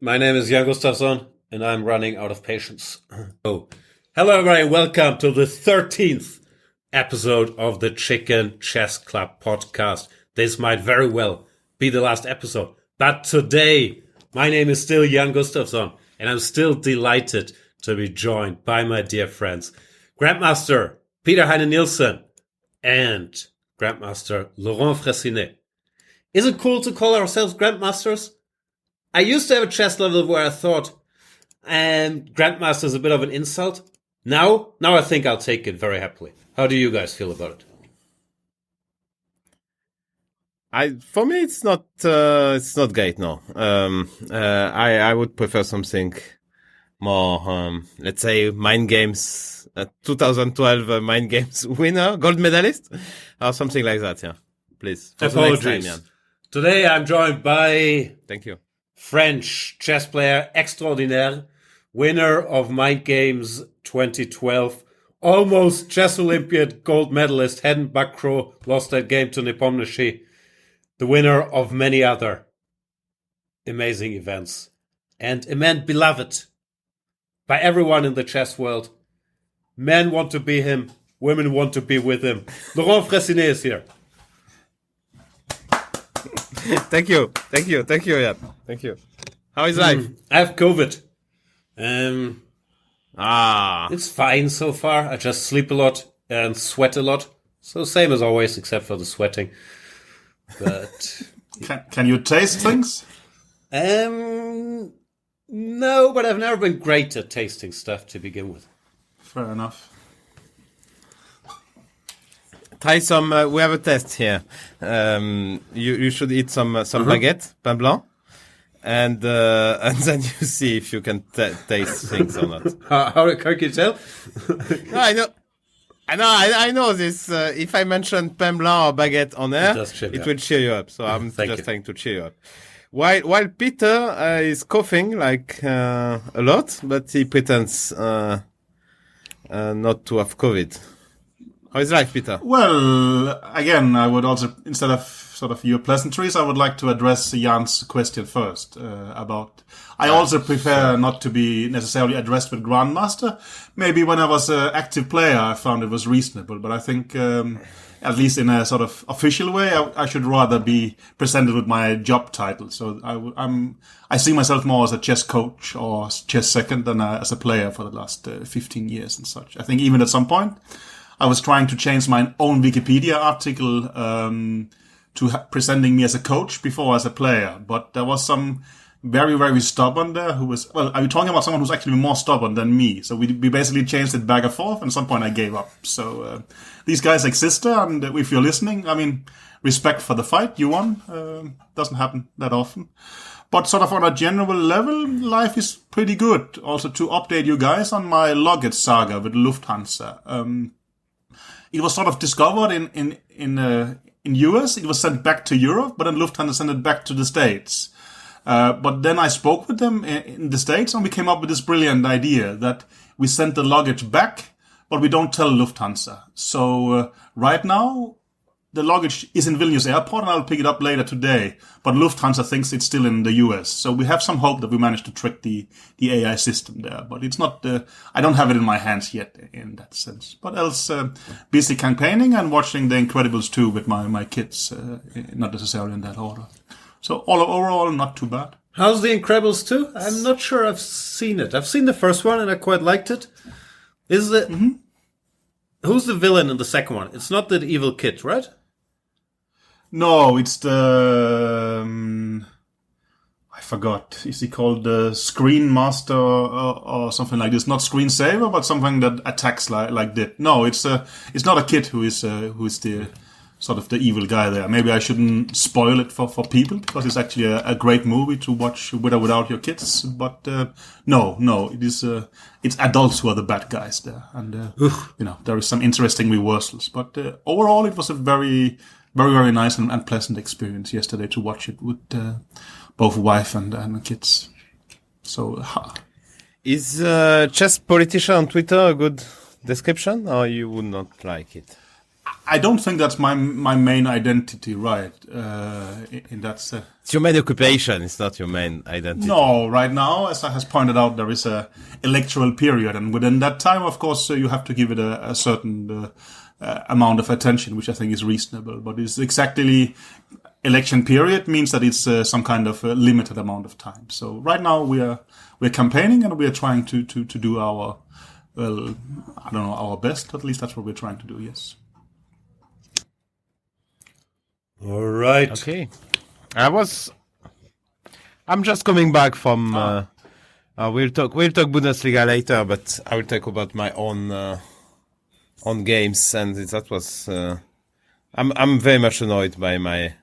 My name is Jan Gustafsson, and I'm running out of patience. Oh, hello everybody, welcome to the 13th episode of the Chicken Chess Club podcast. This might very well be the last episode, but today my name is still Jan Gustafsson, and I'm still delighted to be joined by my dear friends, Grandmaster Peter Heine Nielsen and Grandmaster Laurent Fressinet. Is it cool to call ourselves Grandmasters? I used to have a chess level where I thought, Grandmaster is a bit of an insult. Now I think I'll take it very happily. How do you guys feel about it? For me, it's not great. No, I would prefer something more, let's say, Mind Games, 2012 Mind Games winner, gold medalist, or something like that. Yeah, please. Apologies. Time, Today I'm joined by thank you. French chess player extraordinaire, winner of Mind Games 2012, almost chess Olympiad gold medalist, Heine Bakro, lost that game to Nepomniachtchi, the winner of many other amazing events, and a man beloved by everyone in the chess world. Men want to be him, women want to be with him. Laurent Fressinet is here. Thank you, yeah. Thank you. How is life? I have COVID. It's fine so far. I just sleep a lot and sweat a lot. So same as always, except for the sweating. But can you taste things? No, but I've never been great at tasting stuff to begin with. Fair enough. Try some. We have a test here. You should eat some baguette, pain blanc, and then you see if you can taste things or not. How can you tell? No, I know this. If I mention pain blanc or baguette on air, it will cheer you up. So I'm just trying to cheer you up. While Peter is coughing like a lot, but he pretends not to have COVID. How is life, Peter? Well, again, I would also, instead of sort of your pleasantries, I would like to address Jan's question first about... I also prefer not to be necessarily addressed with Grandmaster. Maybe when I was an active player, I found it was reasonable, but I think, at least in a sort of official way, I should rather be presented with my job title. So I see myself more as a chess coach or chess second than as a player for the last 15 years and such. I think even at some point, I was trying to change my own Wikipedia article to presenting me as a coach before as a player. But there was some very, very stubborn there who was... Well, are you talking about someone who's actually more stubborn than me? So we basically changed it back and forth, and at some point I gave up. So these guys exist there, and if you're listening, I mean, respect for the fight. You won. Doesn't happen that often. But sort of on a general level, life is pretty good. Also, to update you guys on my luggage saga with Lufthansa. It was sort of discovered in US. It was sent back to Europe, but then Lufthansa sent it back to the States. But then I spoke with them in the States, and we came up with this brilliant idea that we send the luggage back, but we don't tell Lufthansa. So right now, the luggage is in Vilnius airport, and I'll pick it up later today. But Lufthansa thinks it's still in the US. So we have some hope that we managed to trick the AI system there. But it's not, I don't have it in my hands yet in that sense. But else, busy campaigning and watching The Incredibles 2 with my kids, not necessarily in that order. So overall, not too bad. How's The Incredibles 2? I'm not sure I've seen it. I've seen the first one and I quite liked it. Is it... Mm-hmm. Who's the villain in the second one? It's not the evil kid, right? No, it's the... I forgot. Is he called the Screen Master or something like this? Not Screensaver, but something that attacks like that. No, it's not a kid who is the sort of the evil guy there. Maybe I shouldn't spoil it for people, because it's actually a great movie to watch with or without your kids. But no, it is it's adults who are the bad guys there, and there is some interesting reversals. But overall, it was a very, very, very nice and pleasant experience yesterday to watch it with both wife and kids. So, is chess politician on Twitter a good description, or you would not like it? I don't think that's my main identity, right? In that sense. It's your main occupation. It's not your main identity. No, right now, as I has pointed out, there is a electoral period, and within that time, of course, you have to give it a certain amount of attention, which I think is reasonable. But it's exactly election period means that it's some kind of limited amount of time. So right now we're campaigning and we are trying to do our, well, I don't know, our best. At least that's what we're trying to do. Yes. All right. Okay. I'm just coming back from. We'll talk Bundesliga later, but I will talk about my own games, and that was. I'm very much annoyed by my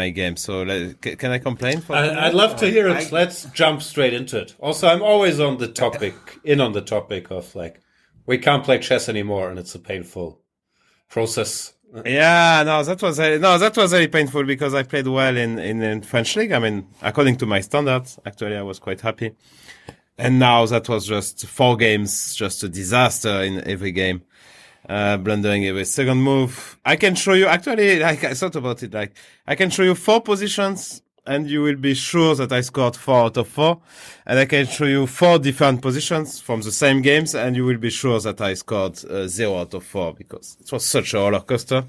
game. So can I complain? I'd love to hear it. Let's jump straight into it. Also, I'm always on the topic of like, we can't play chess anymore, and it's a painful process. Yeah, that was very painful because I played well in French league. I mean, according to my standards, actually, I was quite happy. And now that was just 4 games, just a disaster in every game. Blundering every second move. I can show you, actually, like, I thought about it, like, I can show you 4 positions and you will be sure that I scored 4 out of 4. And I can show you 4 different positions from the same games and you will be sure that I scored 0 out of 4 because it was such a roller coaster.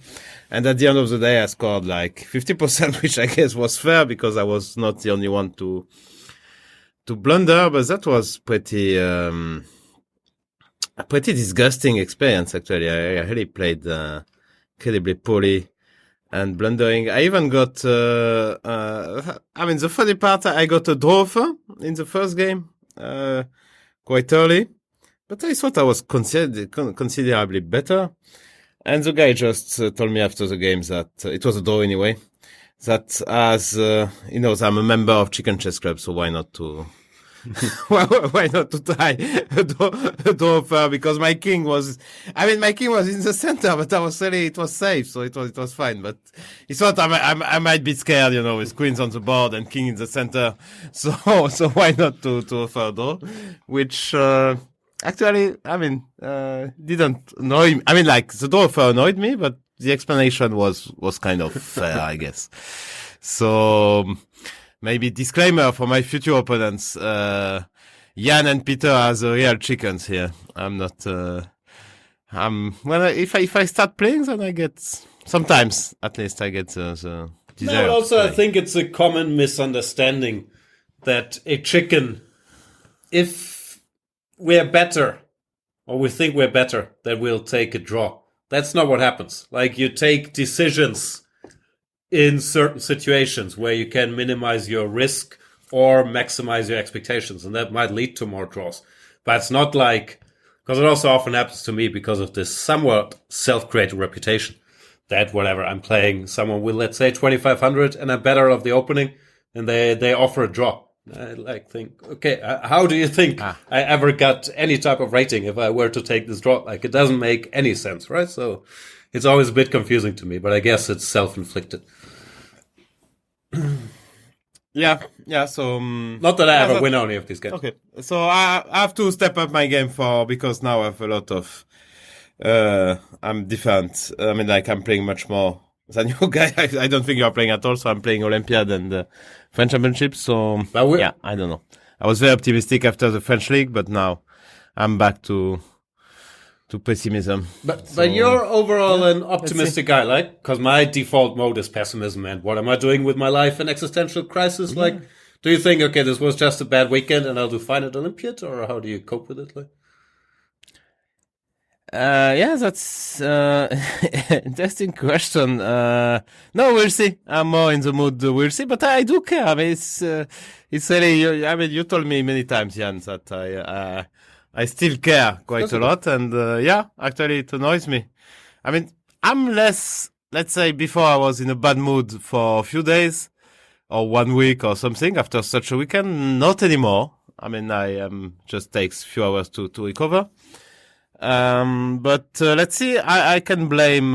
And at the end of the day, I scored like 50%, which I guess was fair because I was not the only one to blunder, but that was pretty disgusting experience, actually. I really played incredibly poorly and blundering. I even got, the funny part, I got a draw offer in the first game, quite early, but I thought I was considerably better. And the guy just told me after the game that it was a draw anyway, that as, I'm a member of Chicken Chess Club, so why not to try a draw offer, because my king was in the center, but it was safe, so it was fine. But he thought I might be scared, with queens on the board and king in the center. So why not to offer a draw, which, actually, didn't annoy me. I mean, like, the draw offer annoyed me, but the explanation was kind of fair, I guess. So, maybe disclaimer for my future opponents. Jan and Peter are the real chickens here. I'm not, if I start playing, then I get, sometimes at least I get the desire. No, also I think it's a common misunderstanding that a chicken, if we're better, or we think we're better, that we'll take a draw. That's not what happens. Like, you take decisions in certain situations where you can minimize your risk or maximize your expectations, and that might lead to more draws. But it's not like, because it also often happens to me because of this somewhat self-created reputation that whatever, I'm playing someone with, let's say, 2,500 and I'm better of the opening, and they offer a draw. I think, okay, how do you think I ever got any type of rating if I were to take this draw? Like, it doesn't make any sense, right? So it's always a bit confusing to me, but I guess it's self-inflicted. Yeah. So not that I ever win any of these games. Okay, so I have to step up my game because now I have a lot of. I'm different. I mean, like, I'm playing much more than you guys. I don't think you're playing at all. So I'm playing Olympiad and French Championship. So yeah, I don't know. I was very optimistic after the French League, but now I'm back to pessimism. But you're overall an optimistic guy, like, because my default mode is pessimism. And what am I doing with my life in existential crisis? Yeah. Like, do you think, okay, this was just a bad weekend and I'll do fine at Olympiad, or how do you cope with it? Like, yeah, that's interesting question. No, we'll see. I'm more in the mood. We'll see, but I do care. I mean, it's really. I mean, you told me many times, Jan, that I still care quite a lot, and yeah, actually, it annoys me. I mean, I'm less. Let's say before I was in a bad mood for a few days or 1 week or something after such a weekend. Not anymore. I mean, I just takes a few hours to recover. But let's see. I can blame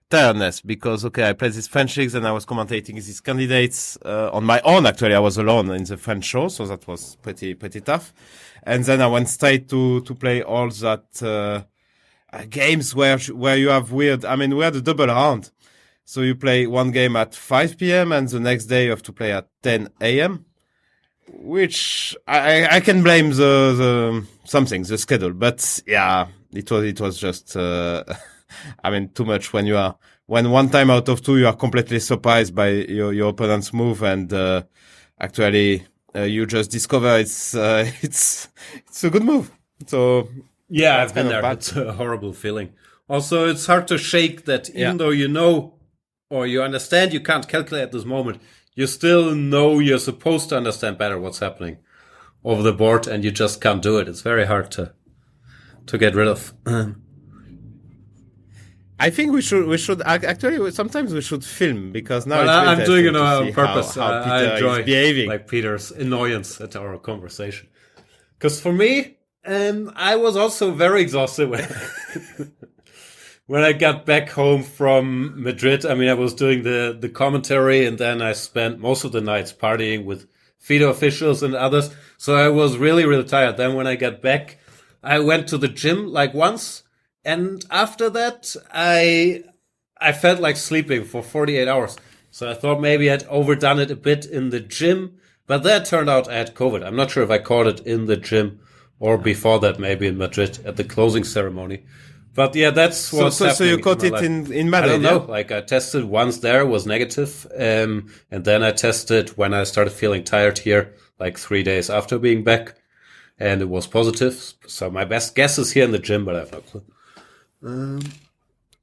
tiredness because, okay, I played these French leagues and I was commentating these candidates on my own. Actually, I was alone in the French show, so that was pretty tough. And then I went straight to play all that games where you have we had a double round. So you play one game at 5 p.m. and the next day you have to play at 10 a.m. Which I can blame the schedule, but yeah, it was just too much when one time out of two you are completely surprised by your opponent's move, and actually you just discover it's a good move. So yeah, I've been there. It's a horrible feeling. Also, it's hard to shake that, even though you know or you understand, you can't calculate at this moment. You still know you're supposed to understand better what's happening over the board, and you just can't do it. It's very hard to get rid of. I think we should actually sometimes we should film, because now I'm doing it on purpose. How Peter I enjoy is behaving. like Peter's annoyance at our conversation. Because for me, I was also very exhausted when I got back home from Madrid. I mean, I was doing the commentary, and then I spent most of the nights partying with FIDE officials and others. So I was really, really tired. Then when I got back, I went to the gym like once. And after that, I felt like sleeping for 48 hours. So I thought maybe I'd overdone it a bit in the gym. But that turned out I had COVID. I'm not sure if I caught it in the gym or before that, maybe in Madrid at the closing ceremony. But yeah, that's what's happening. So you caught it in Madrid? I don't know. Like I tested once there, was negative. And then I tested when I started feeling tired here, like 3 days after being back. And it was positive. So my best guess is here in the gym, but I have no clue.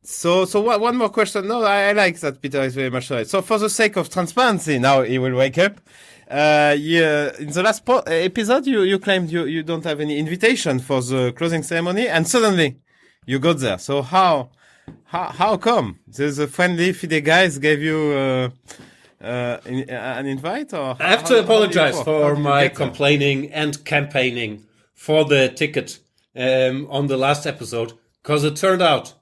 So one more question. No, I like that Peter is very much right. So for the sake of transparency, now he will wake up. In the last episode, you claimed you don't have any invitation for the closing ceremony, and suddenly you got there. So how come? The friendly FIDE guys gave you an invite? Or I have to apologize for my complaining and campaigning for the ticket on the last episode. Because it turned out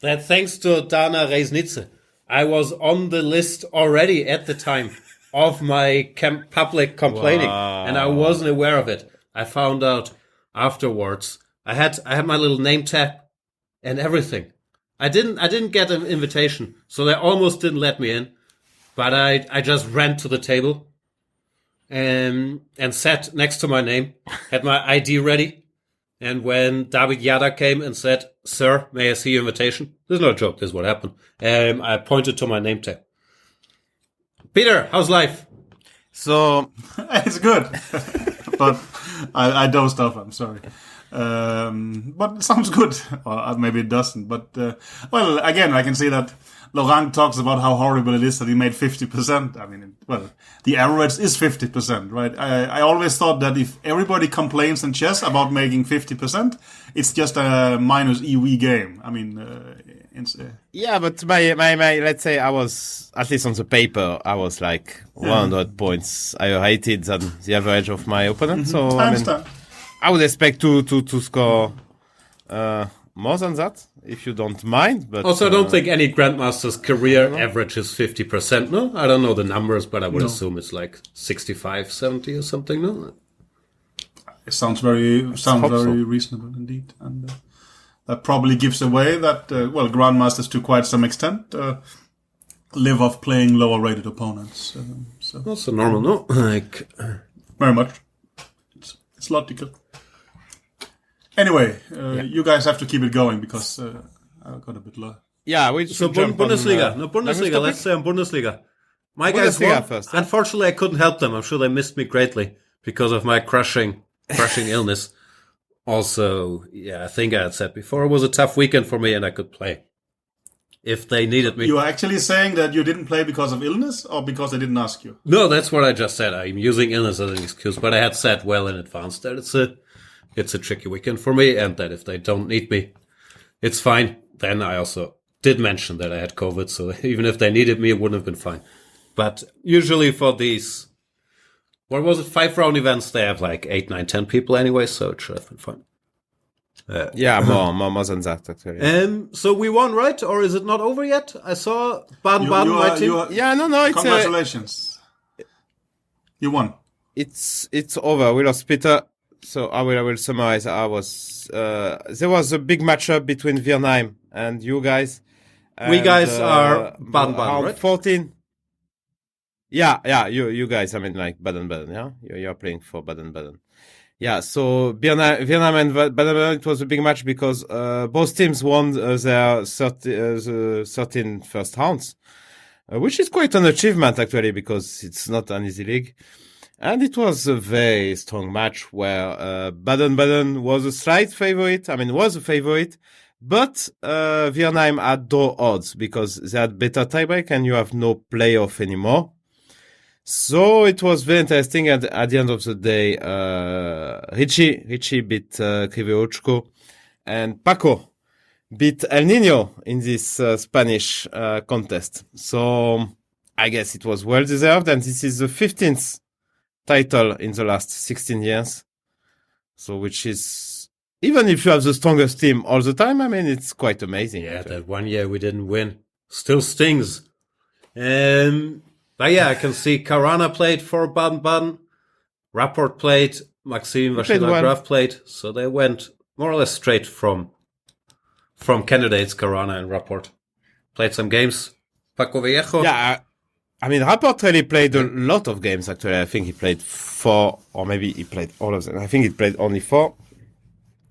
that thanks to Dana Reisnitze, I was on the list already at the time of my public complaining. Wow. And I wasn't aware of it. I found out afterwards. I had my little name tag and everything. I didn't get an invitation, so they almost didn't let me in. But I just ran to the table and sat next to my name, had my ID ready. And when David Yada came and said, "Sir, may I see your invitation?" This is not a joke. This is what happened. I pointed to my name tag. Peter, how's life? So it's good, but I dozed off. I'm sorry, but it sounds good, or maybe it doesn't. But well, again, I can see that Laurent talks about how horrible it is that he made 50%. I mean, well, the average is 50%, right? I always thought that if everybody complains in chess about making 50%, it's just a minus EV game. I mean, yeah, but my let's say I was, at least on the paper, I was like 100 points higher rated than the average of my opponent. Mm-hmm. So I would expect to score more than that, if you don't mind. But also, I don't think any Grandmaster's career average is 50%, no? I don't know the numbers, but I would assume it's like 65, 70 or something, no? It sounds very reasonable indeed. And that probably gives away that, Grandmasters to quite some extent live off playing lower-rated opponents. So also normal, no? Like very much. It's logical. Anyway, you guys have to keep it going because I got a bit low. Yeah, so Bundesliga. Bundesliga. Let's say on Bundesliga. My guys won. First. Unfortunately, I couldn't help them. I'm sure they missed me greatly because of my crushing illness. Also, yeah, I think I had said before, it was a tough weekend for me and I could play if they needed me. You are actually saying that you didn't play because of illness or because they didn't ask you? No, that's what I just said. I'm using illness as an excuse, but I had said well in advance that it's a tricky weekend for me and that if they don't need me, it's fine. Then I also did mention that I had COVID, so even if they needed me, it wouldn't have been fine. But usually for these, 5-round events, they have like 8, 9, 10 people anyway, so it should have been fine. More than that, actually. So we won, right? Or is it not over yet? I saw Baden-Baden, my team. No. Congratulations. You won. It's over. We lost Peter. So I will summarize. There was a big matchup between Viernheim and you guys. We guys are Baden-Baden, right? 14. Yeah, you guys, I mean, like Baden-Baden, yeah? You're playing for Baden-Baden. Yeah, so Vietnam and Baden-Baden, it was a big match because both teams won their 13 first rounds, which is quite an achievement, actually, because it's not an easy league. And it was a very strong match where Baden-Baden was a slight favorite, was a favorite, but Viernheim had draw odds because they had better tiebreak and you have no playoff anymore. So it was very interesting. At the end of the day, Richie beat Krivochko and Paco beat El Nino in this Spanish contest. So I guess it was well deserved. And this is the 15th title in the last 16 years. So which is, even if you have the strongest team all the time, it's quite amazing. Yeah, actually. That one year we didn't win still stings. But yeah, I can see Karana played for Baden-Baden, Rapport played, Maxime Vachila-Graf played, so they went more or less straight from candidates, Karana and Rapport. Played some games. Paco Vallejo. Yeah, Rapport really played a lot of games, actually. I think he played 4, or maybe he played all of them. I think he played only 4,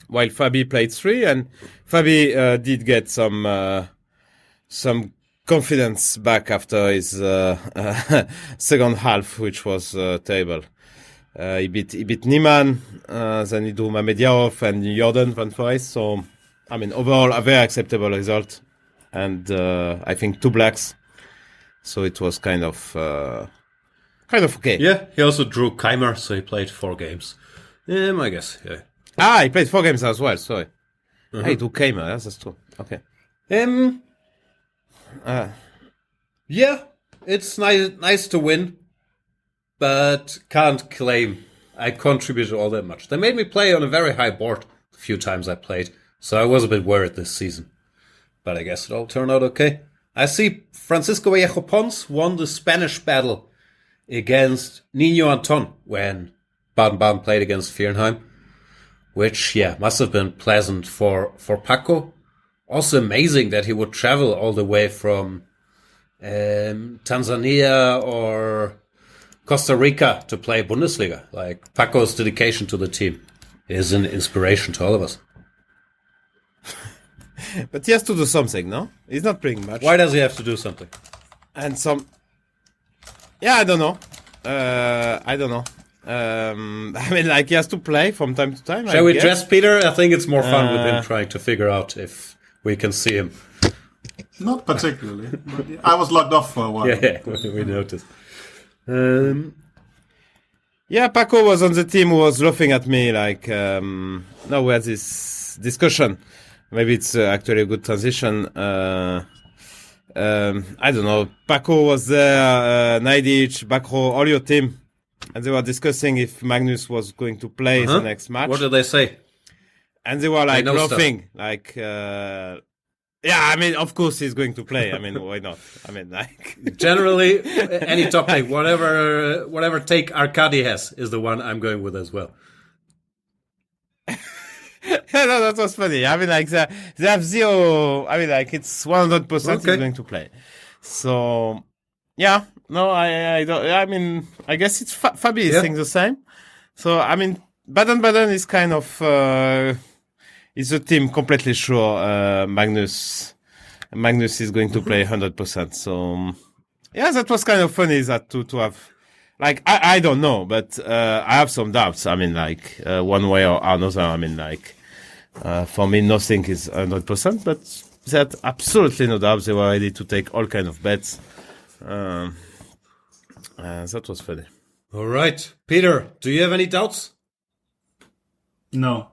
while Fabi played 3, and Fabi did get some confidence back after his second half, which was terrible. He beat Niemann, then he drew Mamediarov and Jordan Van Foys. So, overall, a very acceptable result. And I think 2 blacks. So it was kind of okay. Yeah, he also drew Keimer, so he played 4 games. I guess, yeah. He played 4 games as well, sorry. He drew Keimer, yes, that's true. Okay. Yeah, it's nice to win, but can't claim I contributed all that much. They made me play on a very high board the few times I played, so I was a bit worried this season. But I guess it all turned out okay. I see Francisco Vallejo Pons won the Spanish battle against Nino Anton when Baden-Baden played against Viernheim, which, must have been pleasant for Paco. Also amazing that he would travel all the way from Tanzania or Costa Rica to play Bundesliga. Like, Paco's dedication to the team is an inspiration to all of us. But he has to do something, no? He's not playing much. Why does he have to do something? And I don't know. He has to play from time to time. Shall we dress Peter? I think it's more fun with him trying to figure out if we can see him. Not particularly. But I was locked off for a while. Yeah, we noticed. Paco was on the team who was laughing at me like, no, we had this discussion. Maybe it's actually a good transition. I don't know. Paco was there, Najdic, Bakro, all your team. And they were discussing if Magnus was going to play the next match. What did they say? And they were like laughing. Stuff. Like, of course he's going to play. Why not? Generally, any topic, whatever take Arkady has is the one I'm going with as well. No, that was funny. They have 0. It's 100% he's going to play. So, yeah. No, I don't. I guess it's Fabi is saying the same. So, Baden-Baden is kind of is a team completely sure Magnus is going to play 100%. So, that was kind of funny that to have. Like, I don't know, but I have some doubts. One way or another. For me, nothing is 100%, but that absolutely no doubts. They were ready to take all kind of bets. That was funny. All right. Peter, do you have any doubts? No.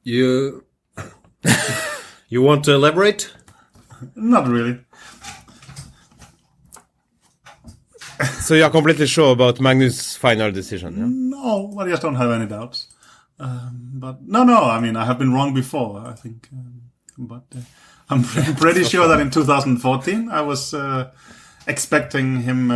You want to elaborate? Not really. So you're completely sure about Magnus' final decision? Yeah? No, I just don't have any doubts. But no, I have been wrong before, I think. But I'm pretty sure that in 2014 I was expecting him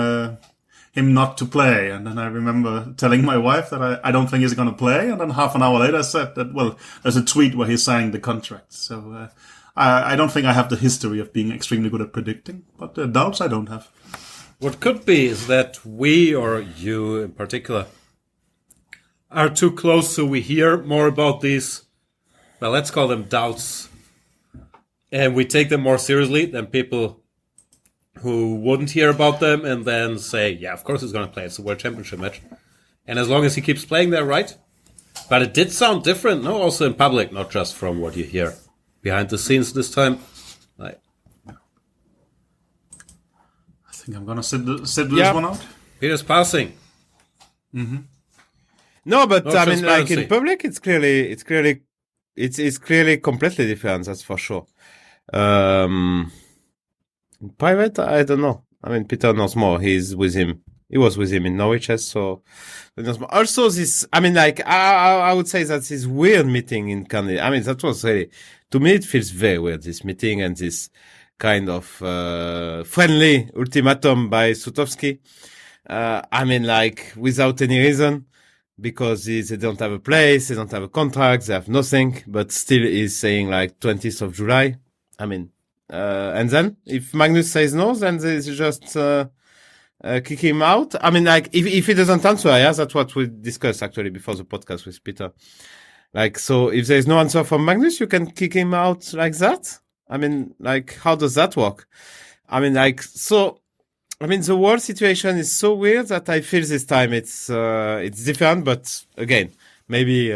him not to play. And then I remember telling my wife that I don't think he's going to play. And then half an hour later I said that, well, there's a tweet where he signed the contract. So I don't think I have the history of being extremely good at predicting, but doubts I don't have. What could be is that we, or you in particular, are too close, so we hear more about these, well, let's call them doubts, and we take them more seriously than people who wouldn't hear about them and then say, yeah, of course he's going to play. It's a World Championship match. And as long as he keeps playing, they're right. But it did sound different, no? Also in public, not just from what you hear behind the scenes this time. I think I'm going to sit this one out. Peter's passing. Mm-hmm. No, but I mean, like in public, it's clearly completely different. That's for sure. In private, I don't know. I mean, Peter knows more. He's with him. He was with him in Norwich, so he knows more. Also, this, I mean, like, I would say that this weird meeting in Canada. I mean, that was really, to me, it feels very weird, this meeting and this kind of, friendly ultimatum by Sutowski. I mean, like, without any reason, because they don't have a place, they don't have a contract, they have nothing, but still he's saying like 20th of July. I mean, and then if Magnus says no, then they just kick him out. I mean, like if he doesn't answer, yeah, that's what we discussed actually before the podcast with Peter. Like, so if there is no answer from Magnus, you can kick him out like that. I mean, like, how does that work? I mean, like, so, I mean, the world situation is so weird that I feel this time it's different, but again, maybe,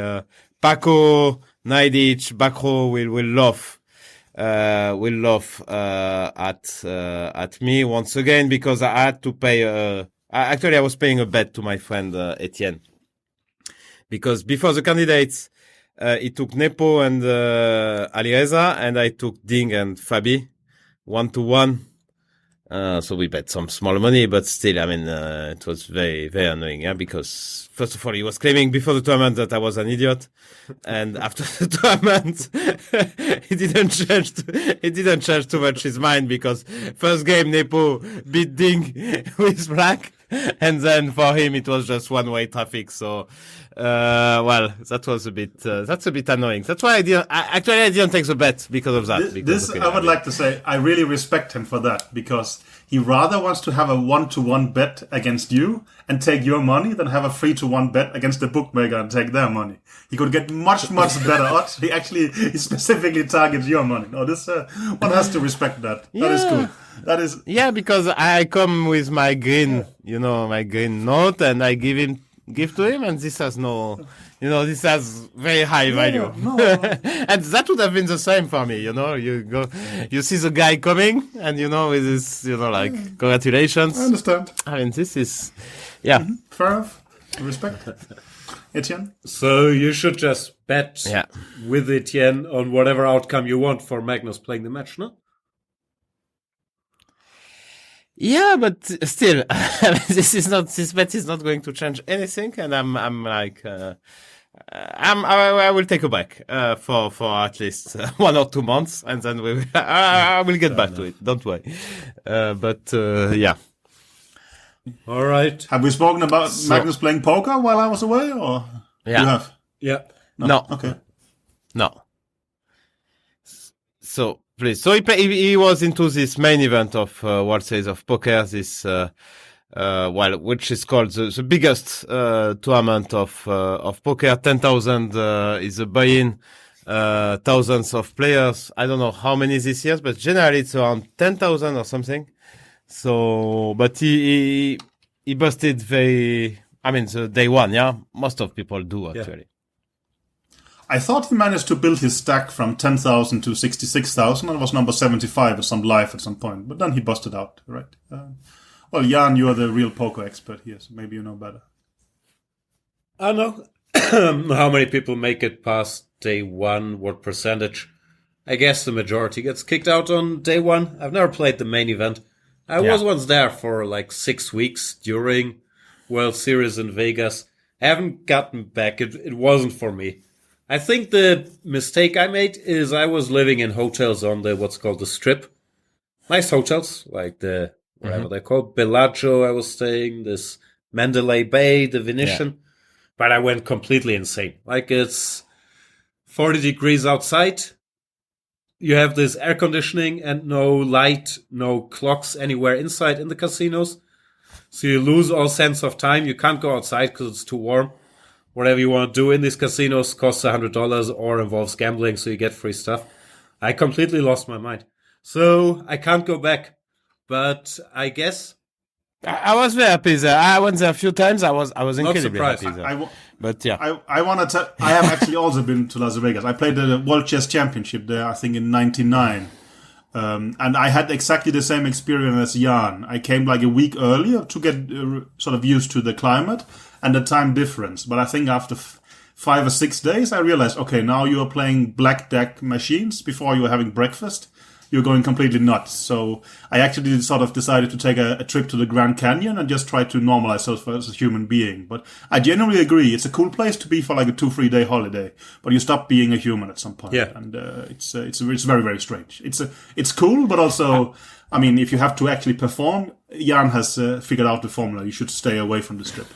Paco, Najdic, Bakro will laugh at me once again because I had to pay, actually I was paying a bet to my friend, Etienne. Because before the candidates, he took Nepo and, Alireza, and I took Ding and Fabi 1-1. So we bet some small money, but still, I mean, it was very, very annoying, yeah, because first of all, he was claiming before the tournament that I was an idiot. And after the tournament, he didn't change too much his mind because first game, Nepo beat Ding with black. And then for him, it was just one-way traffic. So, well, that was that's a bit annoying. That's why I didn't take the bet because of that. I would like to say, I really respect him for that because he rather wants to have a 1-1 bet against you and take your money than have a 3-1 bet against the bookmaker and take their money. He could get much better odds. He specifically targets your money. No, one has to respect that. Yeah. That is cool. That is. Yeah, because I come with my green, my green note and I give to him and this has this has very high value. No. And that would have been the same for me, you see the guy coming and, with this, like, congratulations. I understand. I mean, this is, yeah. Mm-hmm. Fair enough. Respect. Etienne? So you should just bet with Etienne on whatever outcome you want for Magnus playing the match, no? Yeah, but still, this bet is not going to change anything, and I'm like, I will take a break, for at least 1 or 2 months, and then I will get back to it. Don't worry. Yeah. All right. Have we spoken about Magnus playing poker while I was away, or you have? Yeah. No. Okay. No. So. Please. So he was into this main event of World Series of Poker, this which is called the biggest tournament of poker. 10,000 is a buy-in, thousands of players. I don't know how many this year, but generally it's around 10,000 or something. So, but he busted the day one. Yeah, most of people do actually. Yeah. I thought he managed to build his stack from 10,000 to 66,000 and was number 75 or some live at some point. But then he busted out, right? Well, Jan, you are the real poker expert here, so maybe you know better. I know how many people make it past day one, what percentage. I guess the majority gets kicked out on day one. I've never played the main event. I was once there for like 6 weeks during World Series in Vegas. I haven't gotten back. It wasn't for me. I think the mistake I made is I was living in hotels on what's called the Strip. Nice hotels, like the whatever they're called, Bellagio. I was staying this Mandalay Bay, the Venetian, but I went completely insane. Like it's 40 degrees outside. You have this air conditioning and no light, no clocks anywhere inside in the casinos. So you lose all sense of time. You can't go outside because it's too warm. Whatever you want to do in these casinos costs $100 or involves gambling, so you get free stuff. I completely lost my mind. So I can't go back. But I guess I was very happy there. I went there a few times. I was incredibly happy there. I have actually also been to Las Vegas. I played the World Chess Championship there, I think in '99. And I had exactly the same experience as Jan. I came like a week earlier to get sort of used to the climate and the time difference. But I think after 5 or 6 days, I realized, okay, now you are playing blackjack machines before you are having breakfast. You're going completely nuts. So I actually sort of decided to take a trip to the Grand Canyon and just try to normalize myself as a human being. But I generally agree. It's a cool place to be for like a 2-3 day holiday, but you stop being a human at some point. Yeah. And it's very, very strange. It's cool, but also, I mean, if you have to actually perform, Jan has figured out the formula. You should stay away from the strip.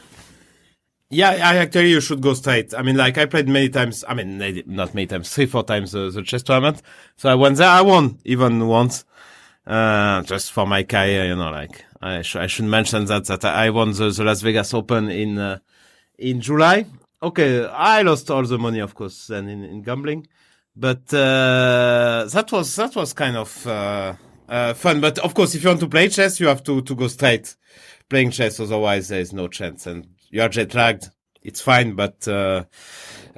Yeah, you should go straight. I mean, like, I played many times. I mean, not many times, 3-4 times the chess tournament. So I went there. I won even once, just for my career, you know, like, I should mention that I won the Las Vegas Open in July. Okay, I lost all the money, of course, then in gambling. But, that was kind of, fun. But of course, if you want to play chess, you have to go straight playing chess. Otherwise, there is no chance. And you are jet lagged, it's fine, but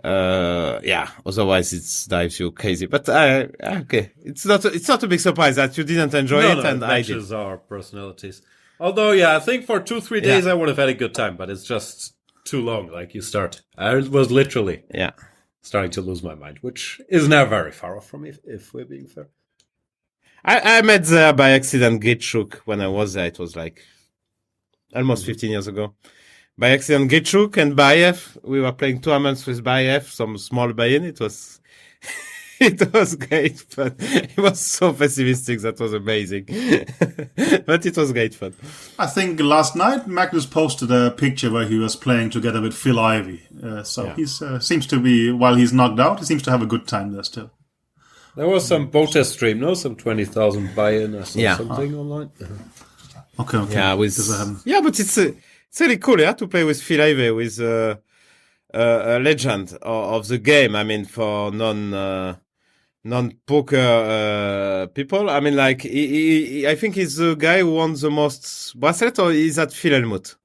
otherwise it drives you crazy. But okay, it's not a big surprise that you didn't enjoy it, and I did. Matches are personalities. Although, I think for 2-3 days I would have had a good time, but it's just too long. Like you start, I was literally starting to lose my mind, which is now very far off from me, if we're being fair. I met there by accident Gitschuk when I was there. It was like almost 15 years ago. By accident, Gitschuk and Bayev, we were playing tournaments with Bayev, some small buy-in. It was great, but it was so pessimistic. That was amazing. But it was great fun. I think last night, Magnus posted a picture where he was playing together with Phil Ivey. He seems to be, while he's knocked out, he seems to have a good time there still. There was some Bota stream, no? Some 20,000 buy-in or something online. Okay. Yeah, but it's really cool, to play with Phil Ivey, with a legend of the game. I mean, for non-poker people. I mean, like, I think he's the guy who won the most bracelet, or is that Phil Hellmuth?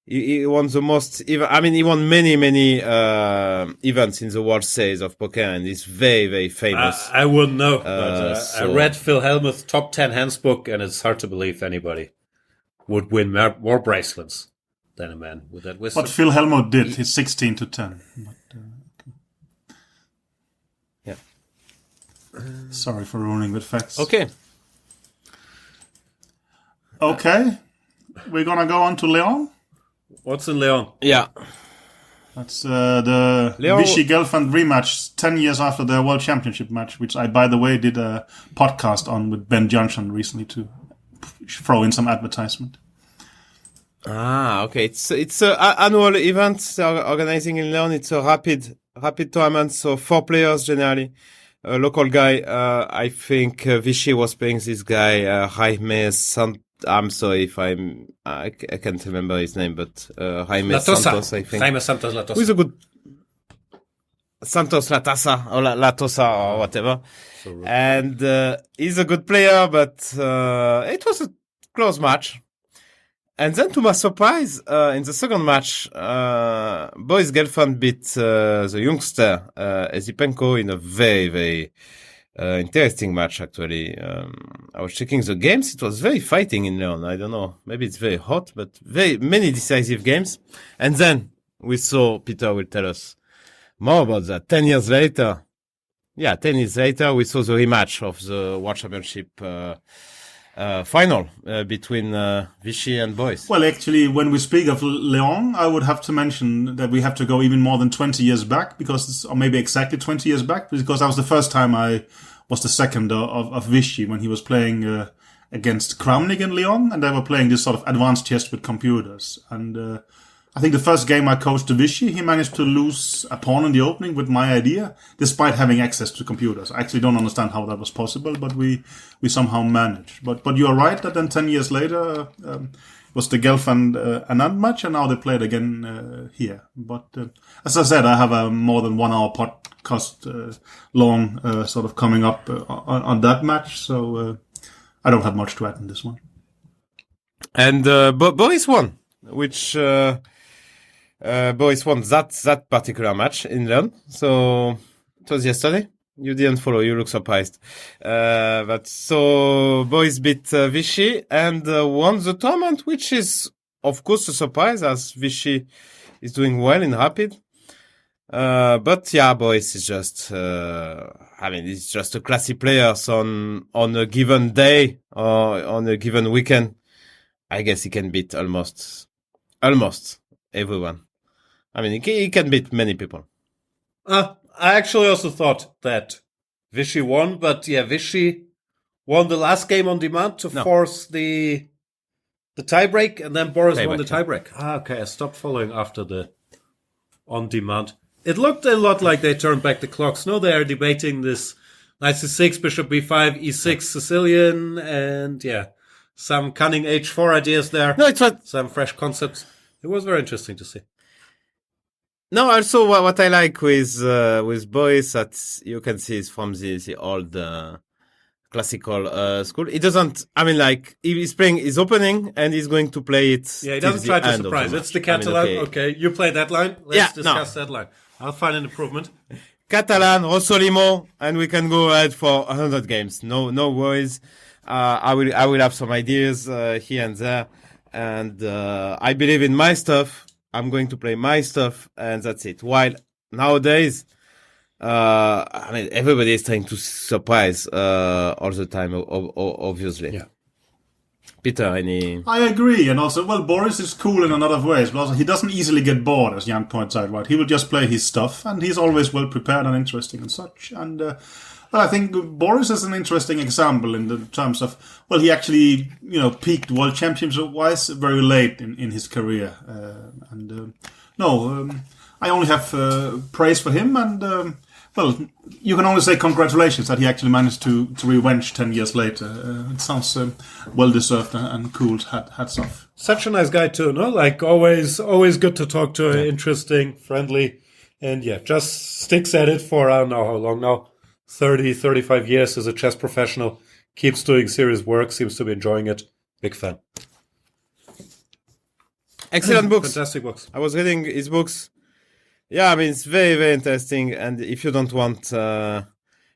He won the most. I mean, he won many events in the World Series of poker, and he's very, very famous. I wouldn't know. But, I read Phil Hellmuth's top 10 hands book, and it's hard to believe anybody would win more bracelets than a man with that wisdom. What Phil Hellmuth did, he's 16-10. Yeah. Sorry for ruining the facts. Okay. We're gonna go on to Leon. What's in Leon? Yeah. That's the Vichy Gelfand rematch 10 years after their World Championship match, which I, by the way, did a podcast on with Ben Johnson recently to throw in some advertisement. Okay. It's an annual event they're organizing in Leon. It's a rapid tournament, so 4 players generally. A local guy, I think Vichy was playing this guy, Heine I'm sorry if I can't remember his name, but Jaime Santos, I think. Jaime Santos Latosa. Who's a good Santos Latasa or Latosa or whatever. So and he's a good player, but it was a close match. And then, to my surprise, in the second match, Boris Gelfand beat the youngster Esipenko in a very, very interesting match, actually. I was checking the games. It was very fighting in Leon. I don't know. Maybe it's very hot, but very many decisive games. And then we saw, Peter will tell us more about that. 10 years later, we saw the rematch of the World Championship final between Vichy and Boris. Well, actually, when we speak of Leon, I would have to mention that we have to go even more than 20 years back, or maybe exactly 20 years back, because that was the first time I was the second of Vichy when he was playing against Kramnik in Lyon, and they were playing this sort of advanced chess with computers. And I think the first game I coached to Vichy, he managed to lose a pawn in the opening with my idea, despite having access to computers. I actually don't understand how that was possible, but we somehow managed. But you are right that then 10 years later was the Gelfand Anand match, and now they played again here. But as I said, I have a more than 1 hour podcast long sort of coming up on that match, so I don't have much to add in this one. And Boris won, which Boris won that particular match in Lyon. So it was yesterday. You didn't follow. You look surprised. But so Boris beat Vichy and won the tournament, which is of course a surprise as Vichy is doing well in rapid. But yeah, Boris is just, he's just a classy player. So on a given day or on a given weekend, I guess he can beat almost everyone. He can beat many people. I actually also thought that Vichy won, but yeah, Vichy won the last game on demand to force the tiebreak, and then Boris won the tiebreak. Okay, I stopped following after the on demand. It looked a lot like they turned back the clocks. No, they are debating this knight c6, bishop b5, e6 Sicilian, and yeah, some cunning h4 ideas there. No, it's not. Some fresh concepts. It was very interesting to see. No, also what I like with Boris that you can see is from the old classical school. It doesn't. He's playing his opening and he's going to play it. Yeah, he doesn't try to surprise. It's the Catalan. Okay, you play that line. Let's discuss that line. I'll find an improvement. Catalan, Rossolimo, and we can go ahead for 100 games. No worries. I will have some ideas here and there, and I believe in my stuff. I'm going to play my stuff, and that's it. While nowadays, everybody is trying to surprise all the time, obviously. Yeah. Peter, I agree, and also, Boris is cool in a lot of ways, but also he doesn't easily get bored, as Jan points out, right? He will just play his stuff, and he's always well prepared and interesting and such. And I think Boris is an interesting example in the terms of, he actually, peaked world championship-wise very late in his career. I only have praise for him, and you can only say congratulations that he actually managed to revenge 10 years later. It sounds well-deserved and cool. Hats off. Such a nice guy too, no? Like always good to talk to, interesting, friendly, and yeah, just sticks at it for, I don't know how long now, 30, 35 years as a chess professional, keeps doing serious work, seems to be enjoying it. Big fan. Excellent books. Fantastic books. I was reading his books. Yeah, it's very, very interesting. And if you don't want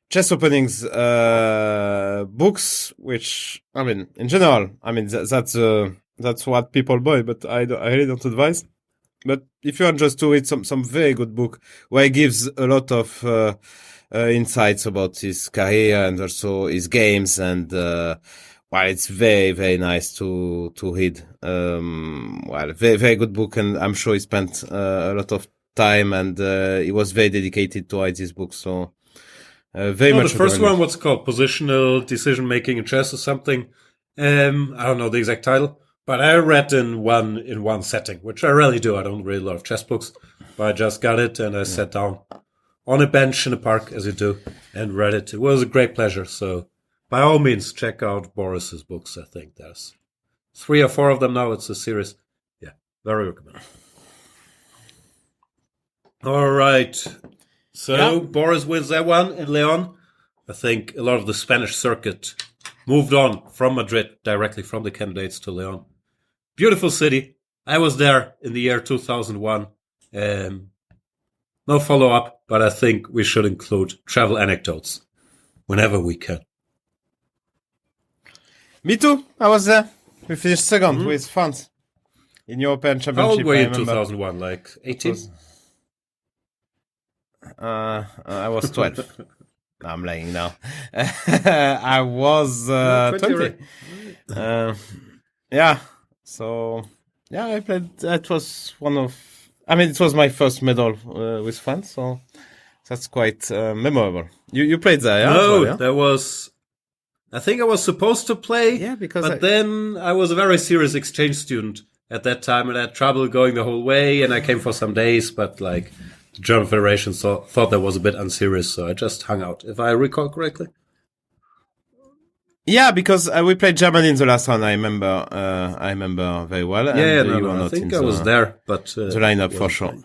chess openings books, which, in general, that's what people buy, but I really don't advise. But if you want just to read some very good book where he gives a lot of insights about his career and also his games, and it's very, very nice to read. Very, very good book, and I'm sure he spent a lot of time, and he was very dedicated to write this book. So very much. The first one, what's it called? Positional decision making in chess or something. I don't know the exact title, but I read in one setting, which I rarely do. I don't read a lot of chess books, but I just got it and I sat down on a bench in a park, as you do, and read it. It was a great pleasure. So by all means, check out Boris's books. I think there's 3 or 4 of them now. It's a series. Yeah, very recommended. All right. So Boris wins that one in Leon. I think a lot of the Spanish circuit moved on from Madrid directly from the candidates to Leon. Beautiful city. I was there in the year 2001. No follow-up, but I think we should include travel anecdotes whenever we can. Me too. I was there. We finished second with France in European Championship. How old were you in 2001? Like 18? I was 12. I'm lying now. I was 20. Yeah. So, yeah, I played. That was it was my first medal with France, so that's quite memorable. You played there, yeah? No, yeah? that was I think I was supposed to play. Yeah, but then I was a very serious exchange student at that time, and I had trouble going the whole way. And I came for some days, but like the German Federation thought that was a bit unserious, so I just hung out, if I recall correctly. Yeah, because we played Germany in the last one. I remember very well. I think I was there, but the lineup for sure.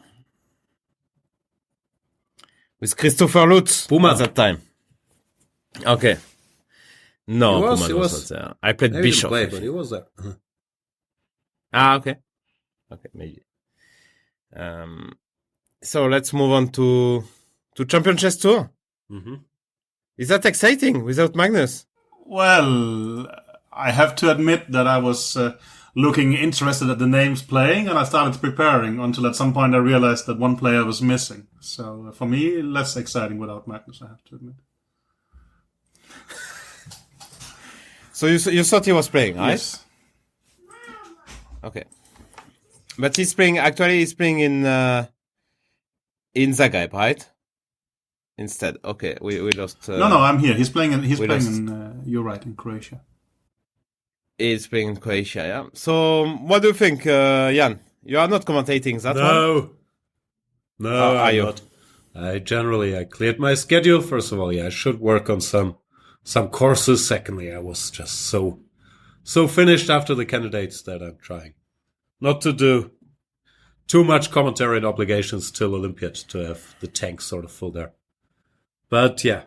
With Christopher Lutz at that time. Okay. No, Puma was not there. I played Bishop. Play, but he was there. Okay. Okay, maybe. So let's move on to Champion Chess Tour. Mm-hmm. Is that exciting without Magnus? Well, I have to admit that I was looking interested at the names playing, and I started preparing until at some point I realized that one player was missing. So for me, less exciting without Magnus, I have to admit. So you thought he was playing, right? Yes. Okay. But he's playing in Zagreb, right? Instead. Okay, we lost... No, I'm here. He's playing in you're right, in Croatia. He's playing in Croatia, yeah. So, what do you think, Jan? You are not commentating that one? No, I'm not. I cleared my schedule. First of all, I should work on some courses. Secondly, I was just so finished after the candidates that I'm trying not to do too much commentary and obligations till Olympiad to have the tank sort of full there. But yeah.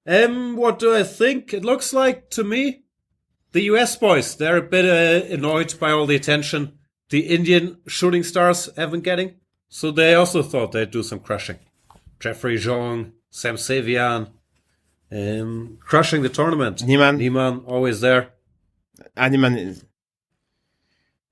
What do I think? It looks like to me, the US boys, they're a bit annoyed by all the attention the Indian shooting stars have been getting. So they also thought they'd do some crushing. Jeffrey Zhong, Sam Savian, crushing the tournament. Niemann always there. Niemann is...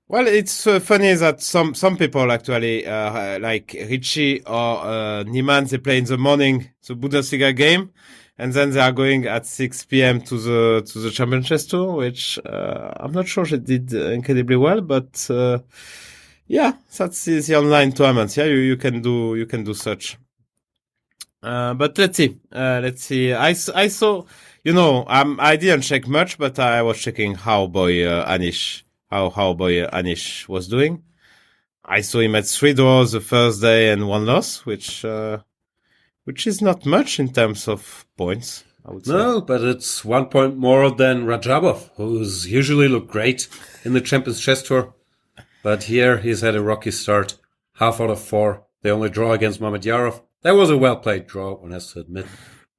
Well, it's funny that some people actually, like Richie or Niemann, they play in the morning, the Bundesliga game, and then they are going at 6 p.m. to the Champion Chess Tour, which I'm not sure they did incredibly well, but that's the online tournaments. Yeah, you can do such. But let's see. I saw, I didn't check much, but I was checking how Anish was doing. I saw him at 3 draws the first day and 1 loss, which is not much in terms of points, I would say. No, but it's 1 point more than Rajabov, who's usually looked great in the Champions Chess Tour. But here he's had a rocky start, half out of 4. The only draw against Mamedyarov. That was a well-played draw, one has to admit.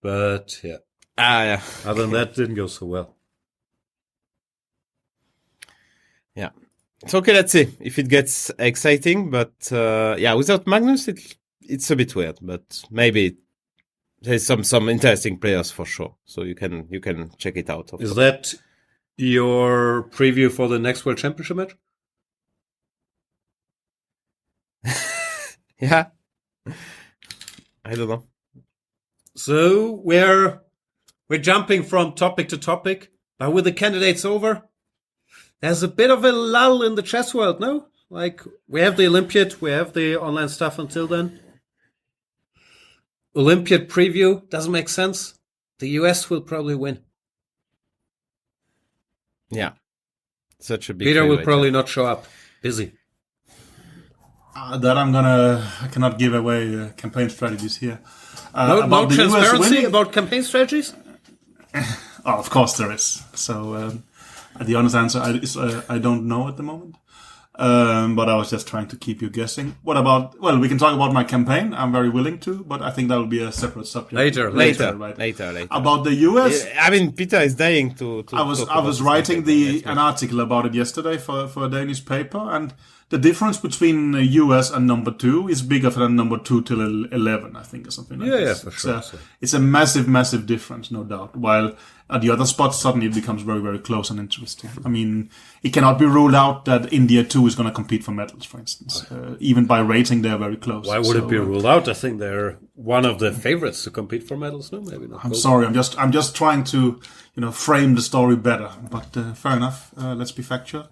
But yeah. Other than that, didn't go so well. Yeah. It's okay, let's see if it gets exciting. But without Magnus, it's a bit weird. But maybe there's some interesting players for sure. So you can check it out. Is that your preview for the next World Championship match? Yeah. I don't know. So we're jumping from topic to topic, but with the candidates over, there's a bit of a lull in the chess world, no? Like, we have the Olympiad, we have the online stuff until then. Olympiad preview doesn't make sense. The US will probably win. Yeah. Such a big Peter will probably not show up. Busy. I cannot give away campaign strategies here. No transparency about campaign strategies? Of course there is. So the honest answer is I don't know at the moment. But I was just trying to keep you guessing. What about? Well, we can talk about my campaign. I'm very willing to, but I think that will be a separate subject later. Later. About the US. I mean, Peter is dying to. I was writing an article about it yesterday for a Danish paper, and the difference between US and number 2 is bigger than number 2 till 11, I think, or something like this. Yeah, for sure. It's a massive difference, no doubt. While at the other spots, suddenly it becomes very, very close and interesting. I mean, it cannot be ruled out that India too is going to compete for medals, for instance. Even by rating, they're very close. Why would it be ruled out? I think they're one of the favorites to compete for medals. No, maybe not. I'm sorry. I'm just trying to, frame the story better. But fair enough. Let's be factual.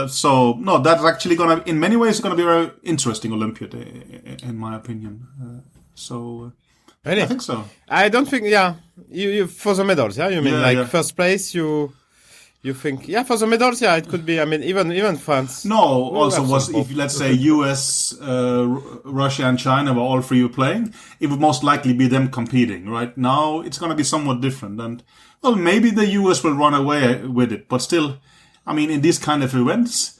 So no, that's actually in many ways, going to be a very interesting Olympiad, in my opinion. So Really? I think so. I don't think. Yeah, you for the medals. Yeah, you mean first place? You think? Yeah, for the medals. Yeah, it could be. I mean, even France. No, also if let's say US, Russia, and China were all three playing, it would most likely be them competing. Right now, it's going to be somewhat different, and well, maybe the US will run away with it, but still, I mean, in these kind of events.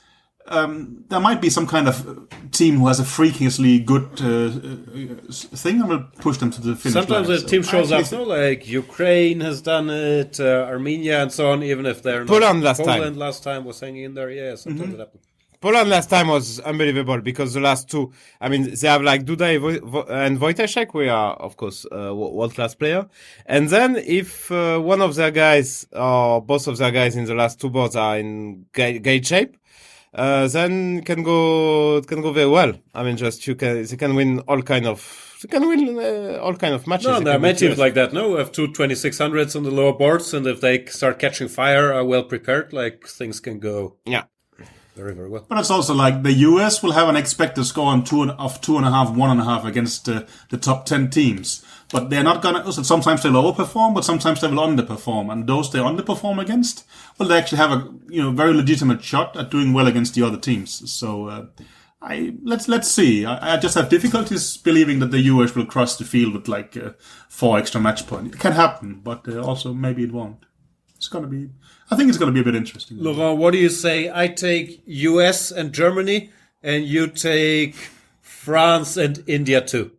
There might be some kind of team who has a freakishly good thing and will push them to the finish Sometimes line. the team shows up, like Ukraine has done it, Armenia and so on, even if they're not. Poland last time was hanging in there, yeah, sometimes it happens. Poland last time was unbelievable because the last two, I mean, they have like Duda and Wojciech, we are, of course, world-class player. And then if one of their guys or both of their guys in the last two boards are in great shape, then can go very well. I mean, they can win all kind of matches. No, there are many teams like that. No, we have two 2600s on the lower boards, and if they start catching fire, are well prepared. Like things can go. Yeah. Very, very well. But it's also like the US will have an expected score of 2.5, 1.5 against the top 10 teams. But they're not gonna. So sometimes they'll overperform, but sometimes they will underperform. And those they underperform against, well, they actually have a very legitimate shot at doing well against the other teams. So let's see. I just have difficulties believing that the US will cross the field with like 4 extra match points. It can happen, but also maybe it won't. I think it's gonna be a bit interesting. Laurent, what do you say? I take US and Germany, and you take France and India too.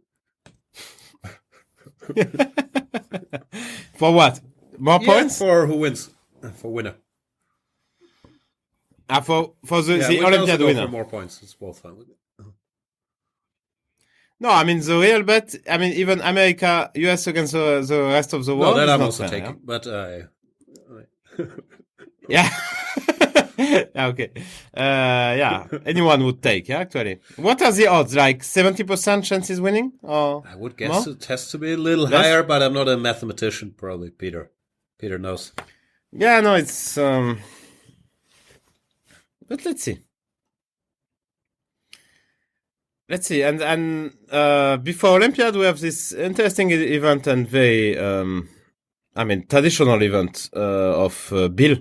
For what? More points? For who wins? For winner. For the Olympiad winner. For more points. It's both fun with it. No, I mean the real bet. I mean even America, US against the rest of the world. No, that I'm also taking. Yeah? But yeah. Yeah, okay. Yeah, anyone would take, yeah, actually. What are the odds? Like 70% chances winning? Or I would guess it has to be a little higher, but I'm not a mathematician, probably, Peter. Peter knows. Yeah, no, it's... But let's see. Let's see. And before Olympiad, we have this interesting event and very, traditional event of Bill.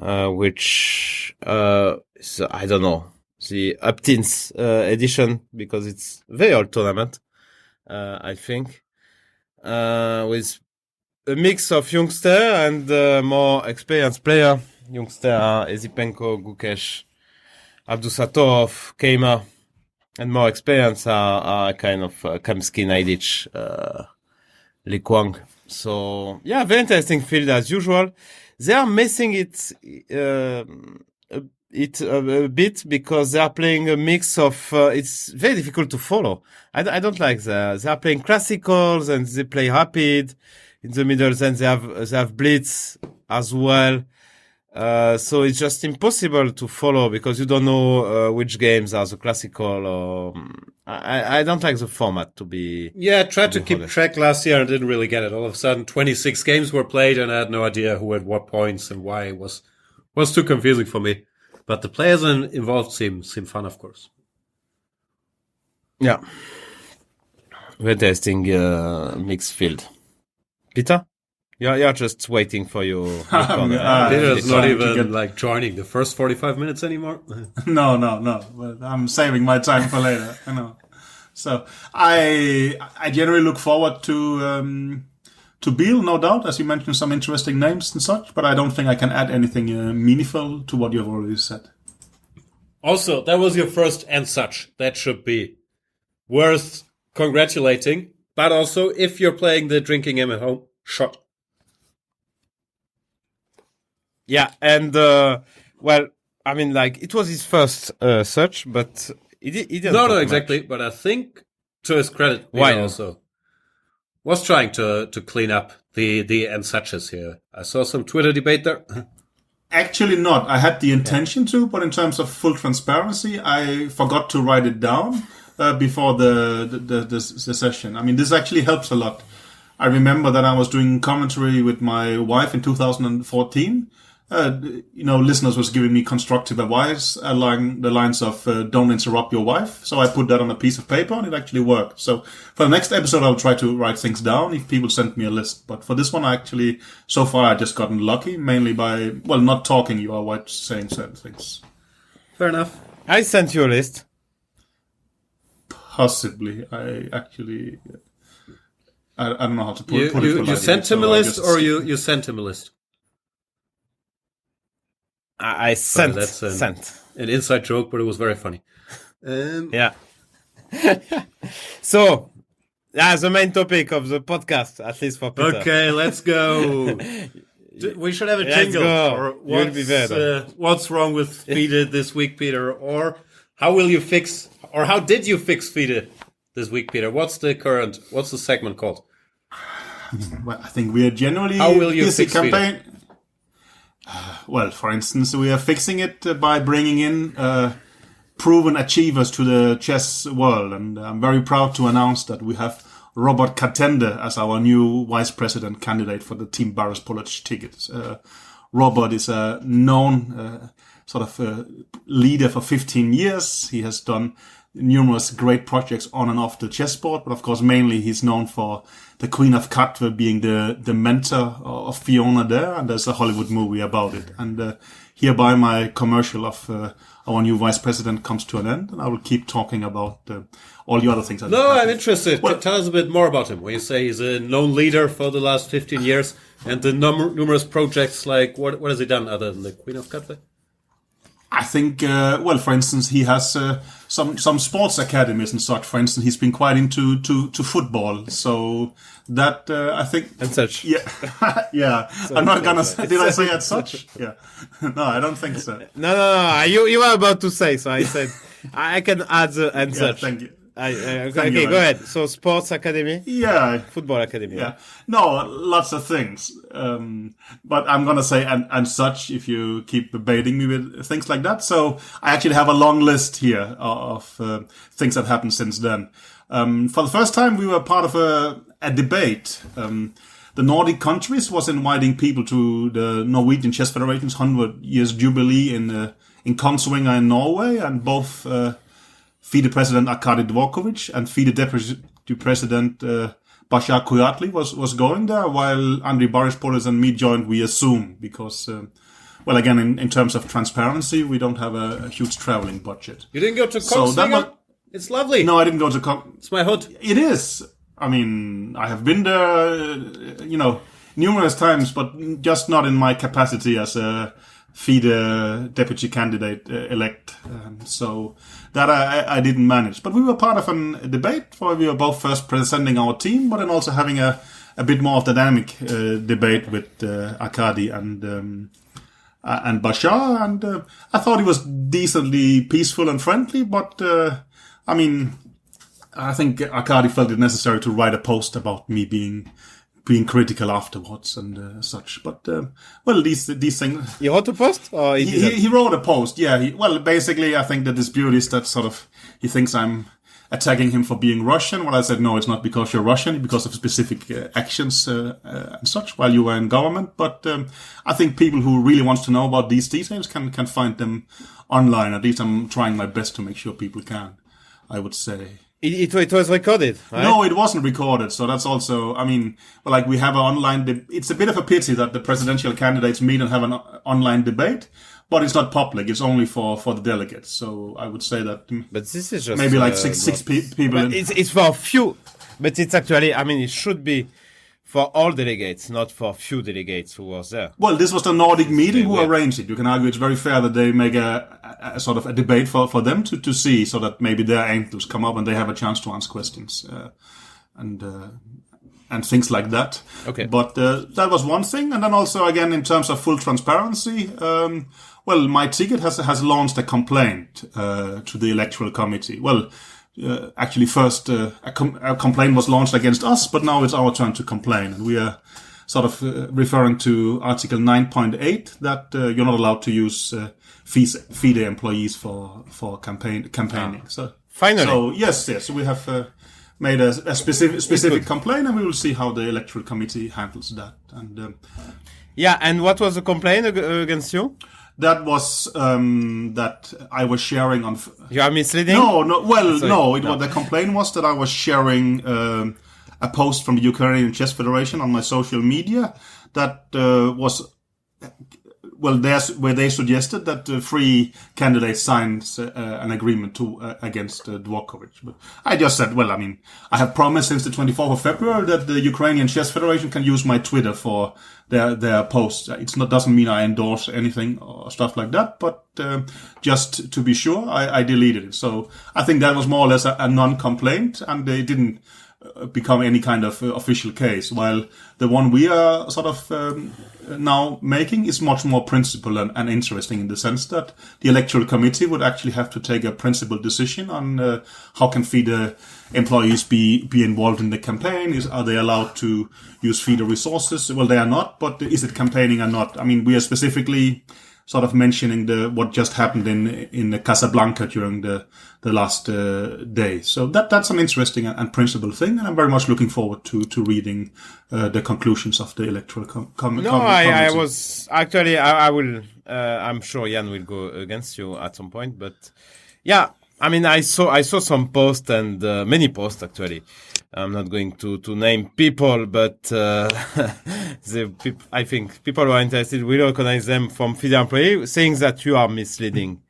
Which is, I don't know, the thirteenth edition, because it's very old tournament, I think, with a mix of youngster and more experienced player. Youngster are Ezipenko, Gukesh, Abdusatov, Keima, and more experienced are kind of Kamsky, Naidich, Li Kwang. So, yeah, very interesting field as usual. They are missing it a bit because they are playing a mix of. It's very difficult to follow. I don't like that. They are playing classicals and they play rapid in the middle. Then they have blitz as well. So it's just impossible to follow because you don't know which games are the classical or. I don't like the format to be. Yeah, I tried to keep track last year and didn't really get it. All of a sudden, 26 games were played and I had no idea who had what points and why. It was too confusing for me. But the players involved seem fun, of course. Yeah. Very interesting mixed field. Peter? You're just waiting for your Peter's not even like joining the first 45 minutes anymore. No. Well, I'm saving my time for later. I know. So I generally look forward to Biel, no doubt, as you mentioned some interesting names and such. But I don't think I can add anything meaningful to what you've already said. Also, that was your first and such. That should be worth congratulating. But also, if you're playing the drinking game at home, shot. Yeah, and it was his first search, but he didn't. No, exactly. But I think, to his credit, he also was trying to clean up the and suches here. I saw some Twitter debate there. Actually, not. I had the intention to, but in terms of full transparency, I forgot to write it down before the session. I mean, this actually helps a lot. I remember that I was doing commentary with my wife in 2014. listeners was giving me constructive advice along the lines of don't interrupt your wife. So I put that on a piece of paper and it actually worked. So for the next episode, I'll try to write things down if people send me a list. But for this one, so far I just gotten lucky, mainly by, not talking you are while saying certain things. Fair enough. I sent you a list. Possibly. I don't know how to put it. You sent him a list or you sent him a list? I sent. Sorry, that's an inside joke, but it was very funny. Yeah. So, the main topic of the podcast, at least for Peter. Okay, let's go. We should have a jingle. Or what's wrong with FIDE this week, Peter? Or how did you fix FIDE this week, Peter? What's the segment called? Well, I think we are generally busy campaign. For instance, we are fixing it by bringing in proven achievers to the chess world. And I'm very proud to announce that we have Robert Katende as our new vice president candidate for the Team Baryshpolets tickets. Robert is a known leader for 15 years. He has done numerous great projects on and off the chessboard, but of course mainly he's known for the Queen of Kouatly being the mentor of Fiona there, and there's a Hollywood movie about it. And hereby my commercial of our new vice president comes to an end, and I will keep talking about all the other things. I'm interested. Tell us a bit more about him. When you say he's a known leader for the last 15 years, and the numerous projects, like what has he done other than the Queen of Kouatly? I think, for instance, he has some sports academies and such. For instance, he's been quite into football, so that I think and such. Yeah, yeah. So I'm not gonna say. Did I say as such? Yeah. No, I don't think so. No. You were about to say, so I said I can add the and such. Thank you. Okay, go ahead. So, sports academy? Yeah. Football academy? Yeah. No, lots of things. But I'm going to say and such if you keep baiting me with things like that. So, I actually have a long list here of things that happened since then. For the first time, we were part of a debate. The Nordic countries was inviting people to the Norwegian Chess Federation's 100 years jubilee in Kongsvinger in Norway, and both FIDE President Arkady Dvorkovich and FIDE Deputy President Bashar Kouatly was going there, while Andrei Baryshpolets and me joined via Zoom because, again, in terms of transparency, we don't have a huge traveling budget. You didn't go to Kongsvinger? It's lovely. No, I didn't go to It's my hood. It is. I mean, I have been there, numerous times, but just not in my capacity as a FIDE deputy candidate elect. So that I didn't manage. But we were part of a debate where we were both first presenting our team, but then also having a bit more of the dynamic debate with Arkady and Bashar. And I thought it was decently peaceful and friendly, but I think Arkady felt it necessary to write a post about me being critical afterwards and such. But these things. You wrote a post, or he wrote a post? Yeah. Basically, I think the dispute is that he thinks I'm attacking him for being Russian. Well, I said no, it's not because you're Russian, it's because of specific actions and such while you were in government. But I think people who really want to know about these details can find them online. At least I'm trying my best to make sure people can. I would say. It was recorded, right? No, it wasn't recorded. So that's also, we have an online, it's a bit of a pity that the presidential candidates meet and have an online debate, but it's not public. It's only for the delegates. So I would say that. But this is just maybe like six people. It's for a few, but it's actually, it should be for all delegates, not for few delegates who was there. Well, this was the Nordic meeting who arranged it. You can argue it's very fair that they make a sort of a debate for them to see, so that maybe their angles come up and they have a chance to answer questions and things like that. Okay. But that was one thing. And then also, again, in terms of full transparency, my ticket has launched a complaint to the electoral committee. Well, actually, first a complaint was launched against us, but now it's our turn to complain, and we are sort of referring to Article 9.8 that you're not allowed to use FIDE employees for campaigning. So finally, yes, we have made a specific complaint, and we will see how the electoral committee handles that. And Yeah, and what was the complaint against you? That was that I was sharing on. You are misleading? No. Well, no. The complaint was that I was sharing a post from the Ukrainian Chess Federation on my social media that was. Well, where they suggested that three candidates signed an agreement against Dvorkovich. But I just said, well, I mean, I have promised since the 24th of February that the Ukrainian Chess Federation can use my Twitter for their posts. Doesn't mean I endorse anything or stuff like that, but just to be sure, I deleted it. So I think that was more or less a non-complaint, and they didn't become any kind of official case, while the one we are sort of now making is much more principled and interesting in the sense that the electoral committee would actually have to take a principled decision on how can FIDE employees be involved in the campaign. Are they allowed to use FIDE resources? Well, they are not, but is it campaigning or not? I mean, we are specifically sort of mentioning what just happened in Casablanca during the last day. So that's an interesting and principled thing, and I'm very much looking forward to reading the conclusions of the electoral committee. No, I was actually I will. I'm sure Jan will go against you at some point, but yeah, I mean, I saw some posts and many posts actually. I'm not going to name people, but I think people who are interested will recognize them from FIDE employees saying that you are misleading,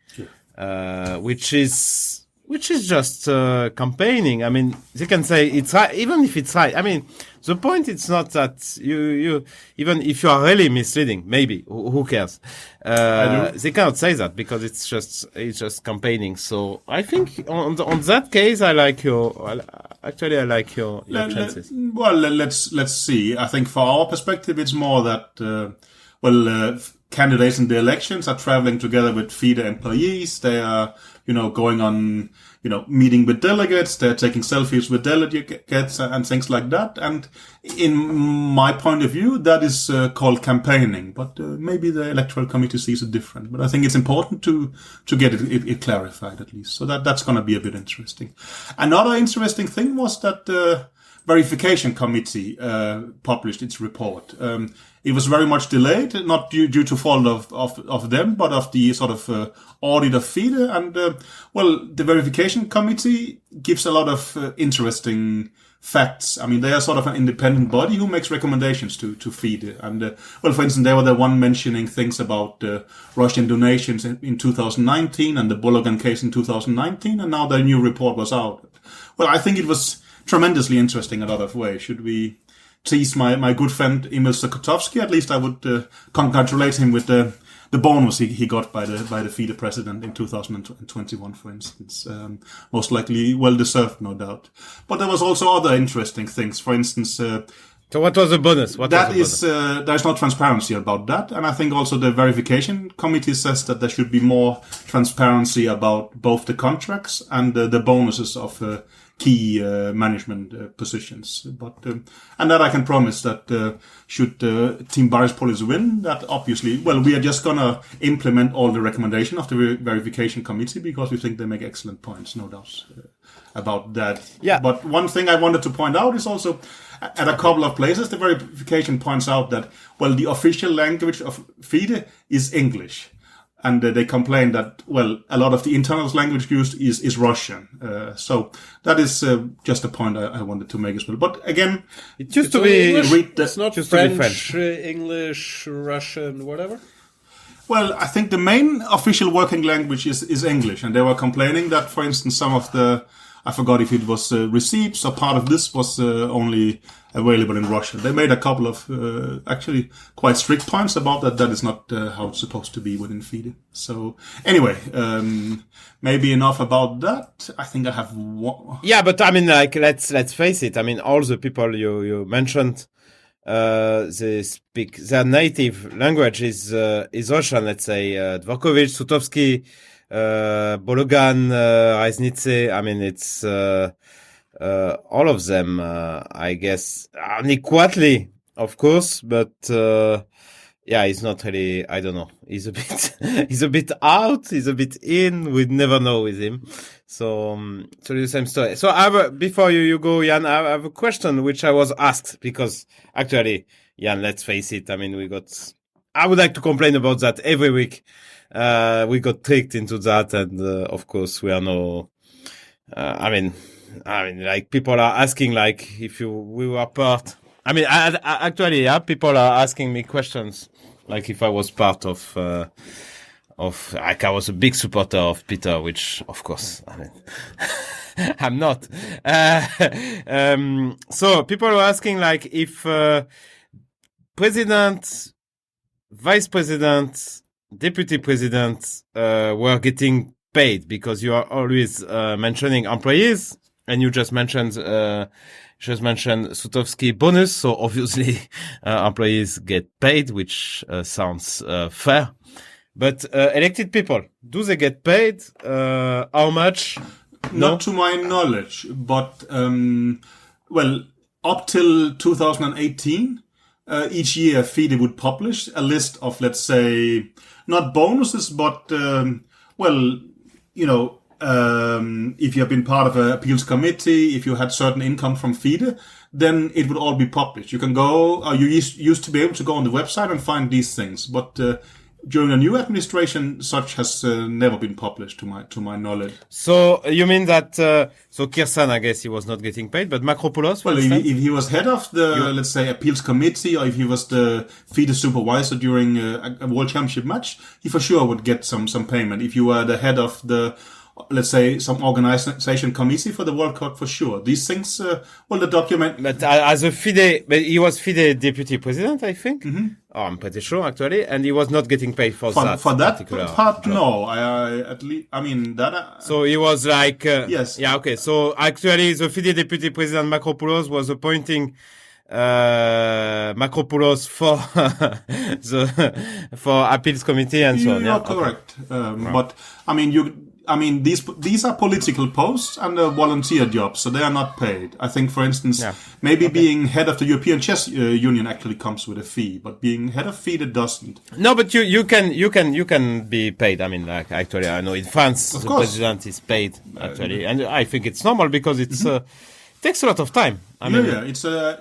which is just campaigning. I mean, they can say it's right, even if it's right. I mean, the point it's not that you even if you are really misleading, maybe who cares? They cannot say that because it's just campaigning. So I think on that case, I like your chances. Well, let's see. I think for our perspective, it's more that candidates in the elections are traveling together with FIDE employees. They are, going on, meeting with delegates. They're taking selfies with delegates and things like that. And in my point of view, that is called campaigning. But maybe the electoral committee sees it different. But I think it's important to get it clarified at least. So that's going to be a bit interesting. Another interesting thing was that the verification committee published its report. It was very much delayed, not due to fault of them, but of the sort of audit of FIDE. And the verification committee gives a lot of interesting facts. I mean, they are sort of an independent body who makes recommendations to FIDE. And for instance, they were the one mentioning things about Russian donations in 2019 and the Bologan case in 2019, and now their new report was out. Well, I think it was tremendously interesting in a lot of ways. Should we tease my good friend Emil Sokotovsky? At least I would congratulate him with the bonus he got by the FIDE president in 2021, for instance. Most likely well deserved, no doubt. But there was also other interesting things. For instance, so what was the bonus? There's no transparency about that. And I think also the verification committee says that there should be more transparency about both the contracts and the bonuses of key management positions. But and that I can promise that should Team Baryshpolets win, that obviously, we are just gonna implement all the recommendation of the verification committee because we think they make excellent points, no doubt about that. Yeah. But one thing I wanted to point out is also at a couple of places the verification points out that the official language of FIDE is English. And they complain that, a lot of the internal language used is Russian. So that is just a point I wanted to make as well. But again, it used to be English. It's not French, English, Russian, whatever. Well, I think the main official working language is English. And they were complaining that, for instance, some of I forgot if it was receipts or part of this was only available in Russian. They made a couple of actually quite strict points about that. That is not how it's supposed to be within FIDE. So anyway, maybe enough about that. I think I have one. Yeah, but I mean, let's face it. I mean, all the people you mentioned, they speak their native language is Russian. Let's say Dvorkovich, Sutovsky, Bologan, Reisnitze. I mean, it's all of them, I guess. Only Kouatly, of course, but he's not really. I don't know. He's a bit out. He's a bit in. We'd never know with him. So the same story. So before you go, Jan, I have a question which I was asked because actually, Jan, let's face it. I mean, we got I would like to complain about that every week. We got tricked into that, and of course we are no. I mean, like people are asking, like if we were part. I mean, actually, people are asking me questions, like if I was part of like I was a big supporter of Peter, which of course, I mean, I'm not. So people are asking, like if president, vice president, deputy president were getting paid, because you are always mentioning employees, and you just mentioned Sutowski bonus, so obviously employees get paid, which sounds fair. But elected people, do they get paid? How much? Not to my knowledge, but well, up till 2018, each year FIDE would publish a list of, let's say, not bonuses, but well, you know, if you have been part of an appeals committee, if you had certain income from FIDE, then it would all be published. You can go, you used to be able to go on the website and find these things, but during the new administration, such has never been published to my knowledge. So you mean that so Kirsan, I guess he was not getting paid, but Makropoulos? Well, if he was head of the let's say appeals committee, or if he was the FIDE supervisor during a world championship match, he for sure would get some payment. If you were the head of the, let's say, some organization committee for the World Cup, for sure. These things, well, the document. But as a FIDE, but he was FIDE deputy president, I think. Mm-hmm. Oh, I'm pretty sure, actually, and he was not getting paid for that. For that particular part, job. No. I at least, I mean that. So he was like, yes, yeah, okay. So actually, the FIDE deputy president Makropoulos was appointing Makropoulos for for appeals committee and so on. You're correct. Okay. But I mean, these are political posts and volunteer jobs, so they are not paid. I think, for instance, maybe being head of the European Chess Union actually comes with a fee, but being head of FIDE doesn't. No, but you can be paid. I mean, like actually, I know in France the president is paid actually, and I think it's normal because it's takes a lot of time. I mean, it's a.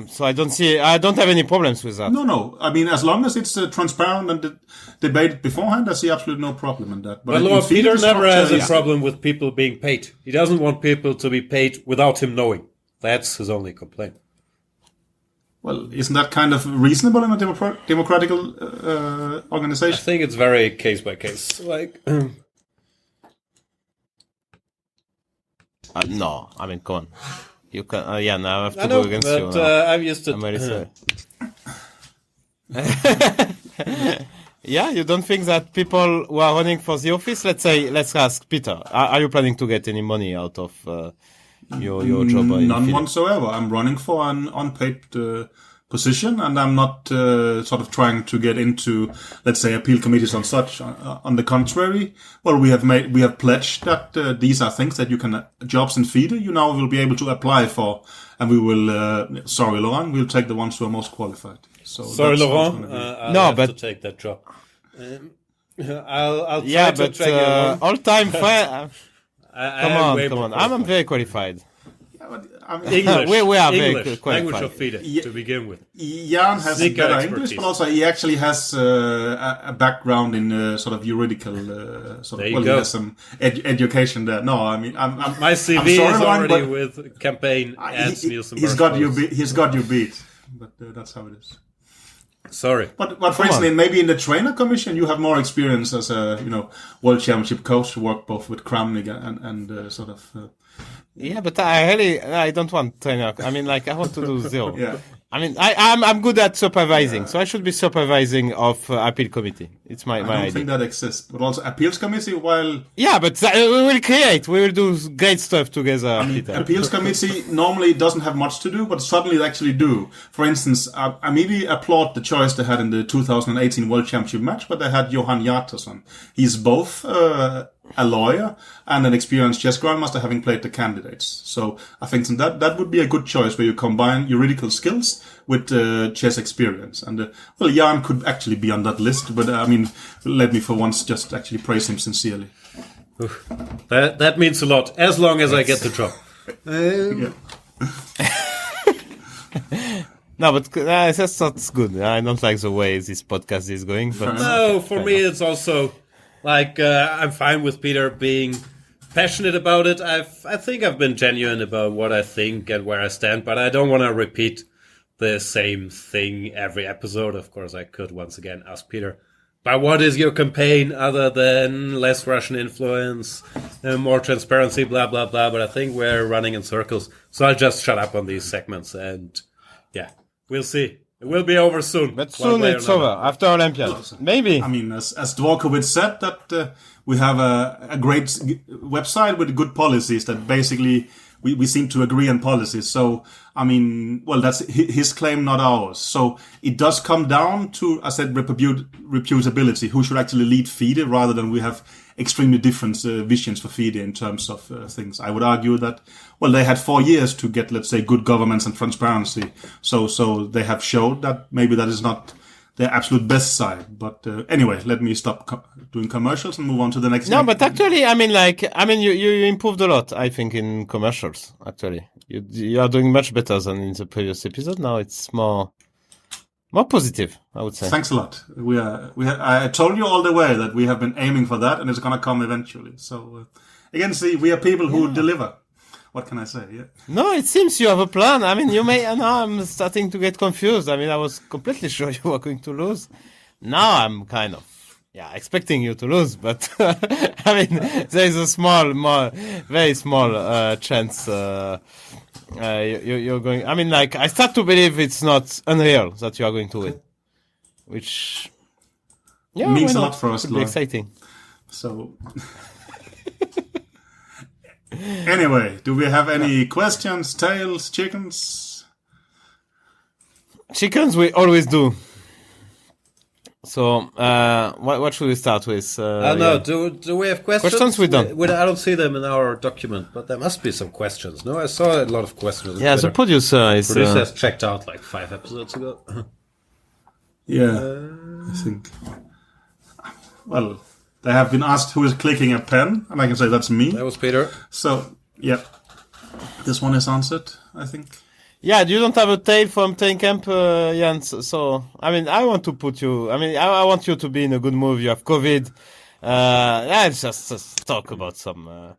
So I don't have any problems with that. No. I mean, as long as it's transparent and debated beforehand, I see absolutely no problem in that. But Laurent, Peter never has a problem with people being paid. He doesn't want people to be paid without him knowing. That's his only complaint. Well, isn't that kind of reasonable in a democratic organization? I think it's very case by case. Like, no, I mean, come on. You can, now I have to go against you. I'm used to. I'm very sorry. Yeah, you don't think that people who are running for the office, let's ask Peter, are you planning to get any money out of your job? None whatsoever. I'm running for an unpaid position, and I'm not sort of trying to get into, let's say, appeal committees and such. On the contrary, well, we have pledged that these are things that you can jobs in FIDE you now will be able to apply for, and we will. Sorry, Laurent, we'll take the ones who are most qualified. So sorry, Laurent, I'll have to take that job. I'll try to drag you along. All time fair. Come on. I'm very qualified. English. we are English, very qualified. language of FIDE to begin with. Jan has better English, but also he actually has a background in sort of juridical sort of. Well, he has some education there. No, I mean, my CV is already with campaign and Nielsen. He's got you beat, but that's how it is. Sorry, but for instance, maybe in the trainer commission, you have more experience as a world championship coach to work both with Kramnik and sort of. Yeah, but I don't want trainer. I mean, like, I want to do zero. Yeah. I mean, I'm good at supervising, so I should be supervising of appeal committee. It's my idea. I don't think that exists, but also appeals committee. While but we will do great stuff together. I mean, appeals committee normally doesn't have much to do, but suddenly they actually do. For instance, I maybe applaud the choice they had in the 2018 World Championship match, but they had Johan Hjartarson. He's both a lawyer and an experienced chess grandmaster, having played the candidates. So I think that would be a good choice where you combine juridical skills with chess experience. And well, Jan could actually be on that list, but I mean, let me for once just actually praise him sincerely. That means a lot, as long as I get the job. No, but that's not good. I don't like the way this podcast is going. But no, for me, it's also like I'm fine with Peter being passionate about it. I think I've been genuine about what I think and where I stand, but I don't want to repeat the same thing every episode. Of course, I could once again ask Peter, but what is your campaign other than less Russian influence, more transparency, blah, blah, blah. But I think we're running in circles. So I'll just shut up on these segments and yeah. We'll see. It will be over soon. But soon it's over, after Olympiad. Maybe. I mean, as Dvorkovich said, that we have a great website with good policies that basically we seem to agree on policies. So, I mean, well, that's his claim, not ours. So it does come down to, I said, reputability, who should actually lead FIDE rather than we have extremely different visions for FIDE in terms of things. I would argue that, well, they had 4 years to get, let's say, good governance and transparency. So they have showed that maybe that is not their absolute best side. But anyway, let me stop doing commercials and move on to the next. No, but actually, you improved a lot, I think, in commercials. Actually, you are doing much better than in the previous episode. Now it's more positive, I would say. Thanks a lot. I told you all the way that we have been aiming for that, and it's going to come eventually. So again, see, we are people who deliver. What can I say? Yeah. No, it seems you have a plan. I mean, you may. Now I'm starting to get confused. I mean, I was completely sure you were going to lose. Now I'm kind of, expecting you to lose. But I mean, there is a very small chance you're going. I mean, like, I start to believe it's not unreal that you are going to win, which means a lot for us. It could be exciting. So. Anyway, do we have any questions, tails, chickens? Chickens we always do. So, what should we start with? No, do we have questions? Questions we don't. I don't see them in our document, but there must be some questions. No, I saw a lot of questions. Yeah, the producer has checked out like 5 episodes ago. I think. Well, they have been asked who is clicking a pen, and I can say that's me. That was Peter. So, yeah. This one is answered, I think. Yeah, you don't have a tail from training camp, Jens. So, I mean, I want to put you... I mean, I want you to be in a good mood. You have COVID. Let's just talk about some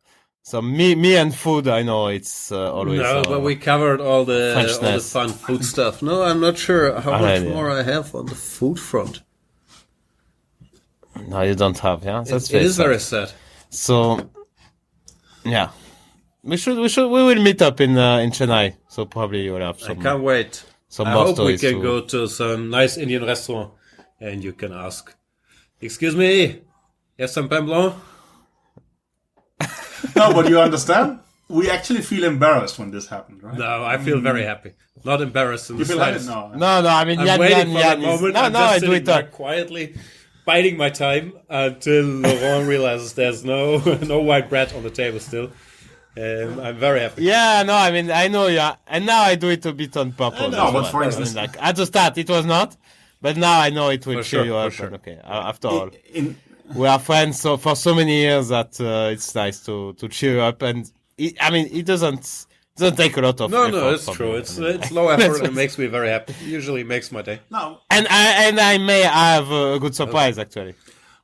me and food. I know it's always... No, but we covered all the fun food stuff. No, I'm not sure how much more I have on the food front. No, you don't have, yeah? It is very sad. So, yeah. We will meet up in Chennai. So probably you will have some. I can't wait. Some I more hope we stories can go to some nice Indian restaurant and you can ask, excuse me, you have some pain blanc? No, but you understand? We actually feel embarrassed when this happened, right? No, I feel very happy. Not embarrassed in the You feel like slightest. No, I mean, I'm waiting for that moment. No, I'm no, just I do sitting it there quietly, biding my time until Laurent realizes there's no white bread on the table still. I'm very happy. Yeah, no, I mean, I know, yeah. And now I do it a bit on purpose. No, but for instance... I mean, like, at the start, it was not. But now I know it will cheer you up. Sure. And, okay, after all, we are friends for so many years that it's nice to cheer you up. And, it doesn't take a lot of effort. No, it's true. It's low effort and it makes me very happy. It usually makes my day. No. And I may have a good surprise, actually.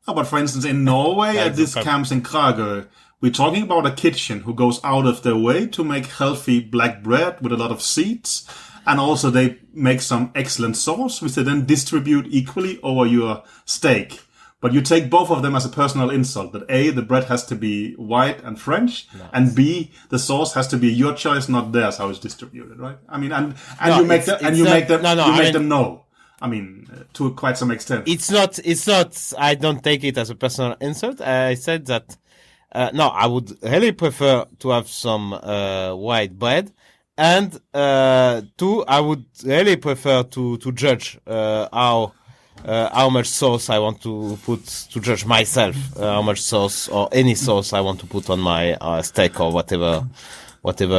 No, but for instance, in Norway, at this camps in Kragerø, we're talking about a kitchen who goes out of their way to make healthy black bread with a lot of seeds. And also they make some excellent sauce, which they then distribute equally over your steak. But you take both of them as a personal insult. That A, the bread has to be white and French. Nice. And B, the sauce has to be your choice, not theirs, how it's distributed, right? I mean, you make them know. I mean, to quite some extent. It's not, I don't take it as a personal insult. I said that, no, I would really prefer to have some white bread, and 2, I would really prefer to judge how much sauce I want to put, to judge myself how much sauce or any sauce I want to put on my steak or whatever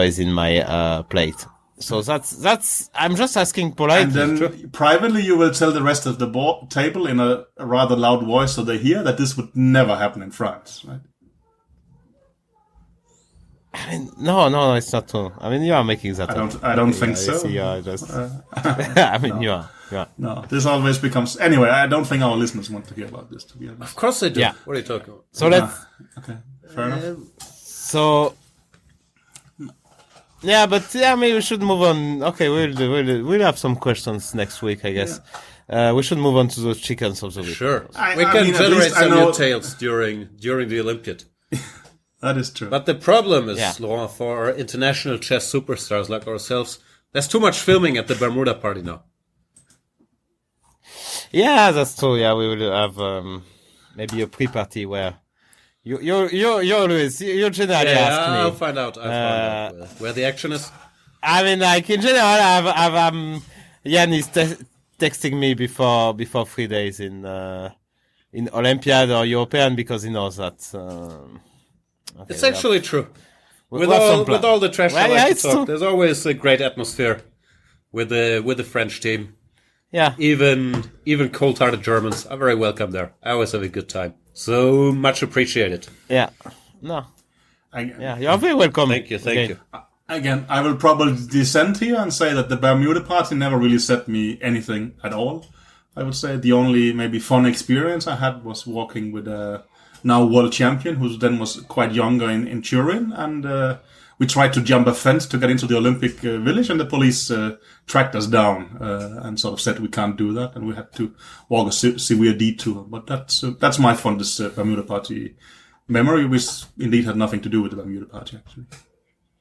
is in my plate. So that's. I'm just asking politely. And then privately, you will tell the rest of the table in a rather loud voice, so they hear that this would never happen in France, right? I mean, no, it's not true. I mean, you are making that up. I don't think so. You are just... I mean, you are. No, this always becomes... Anyway, I don't think our listeners want to hear about this, to be honest. Of course they do. Yeah. What are you talking about? So let's... Okay, fair enough. So... Yeah, but maybe we should move on. Okay, we'll have some questions next week, I guess. Yeah. We should move on to those chickens of the week. Sure. We can generate some new tales during the Olympiad. That is true. But the problem is, Laurent, for international chess superstars like ourselves, there's too much filming at the Bermuda party now. Yeah, that's true. Yeah, we will have maybe a pre-party where you always generally ask me. I'll find out where the action is. I mean, like in general, I've Jan is texting me before 3 days in Olympiad or European because he knows that. It's actually true. With all the trash talk, there's always a great atmosphere with the French team. Yeah. Even cold-hearted Germans are very welcome there. I always have a good time. So much appreciated. Yeah. No. You're very welcome. Thank you. Again, I will probably dissent here and say that the Bermuda party never really said me anything at all. I would say the only maybe fun experience I had was walking with a now world champion who then was quite younger in Turin, and we tried to jump a fence to get into the Olympic village, and the police tracked us down and sort of said we can't do that, and we had to walk a severe detour. But that's my fondest Bermuda party memory, which indeed had nothing to do with the Bermuda party, actually.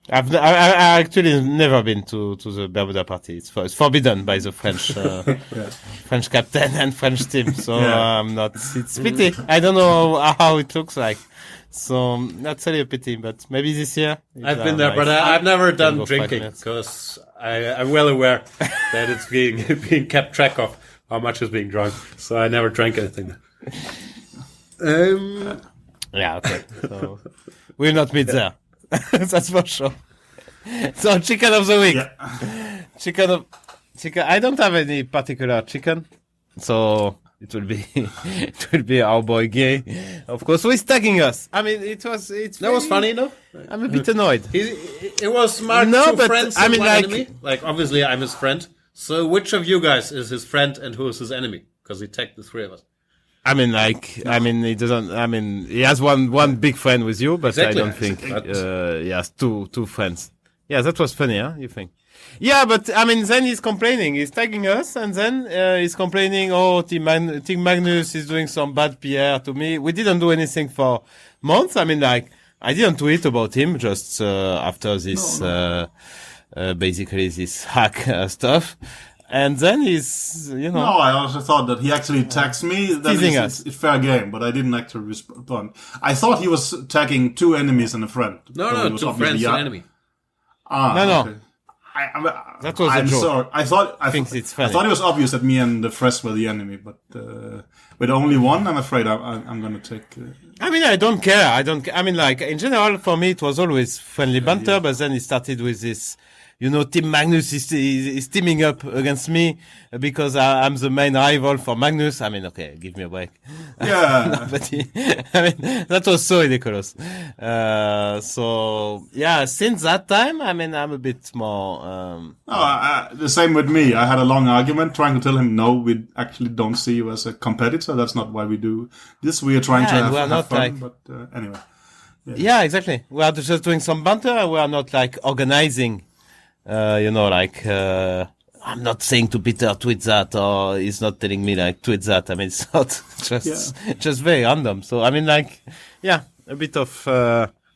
I've actually never been to the Bermuda party. It's forbidden by the French French captain and French team. So I'm not. It's pity. I don't know how it looks like. So that's really a pity. But maybe this year. I've been there, but I've never done drinking because I'm well aware that it's being kept track of how much is being drunk. So I never drank anything. Yeah. Okay. So we'll not meet there. That's for sure. So chicken of the week. Yeah. Chicken. I don't have any particular chicken, so it will be our boy Gay, of course, who is tagging us. I mean, that was funny, no? I'm a bit annoyed. It was marked two friends and one enemy. Like obviously, I'm his friend. So which of you guys is his friend and who is his enemy? Because he tagged the three of us. I mean, he doesn't. I mean, he has one big friend with you, but exactly. I don't think he has two friends. Yeah, that was funny, huh? You think? Yeah, but I mean, then he's complaining. He's tagging us, and then he's complaining. Oh, Team Magnus is doing some bad PR to me. We didn't do anything for months. I mean, like I didn't tweet about him just after this, basically this hack stuff. And then he's, No, I also thought that he actually tags me. That it's fair game, but I didn't actually respond. I thought he was tagging two enemies and a friend. No, two friends and an enemy. No. Okay. That was a joke. Sorry. I thought it was obvious that me and the Fress were the enemy, but with only one, I'm afraid I'm going to take. I mean, I don't care. I mean, like in general, for me, it was always friendly banter. But then it started with this. Team Magnus is teaming up against me because I'm the main rival for Magnus. I mean, okay, give me a break. Yeah. But that was so ridiculous. So, yeah, since that time, I mean, I'm a bit more... the same with me. I had a long argument trying to tell him, no, we actually don't see you as a competitor. That's not why we do this. We are trying to have fun, but anyway. Yeah, exactly. We are just doing some banter. We are not like organizing... I'm not saying to Peter tweet that, or he's not telling me like tweet that. I mean, it's not just very random. So I mean, like, a bit of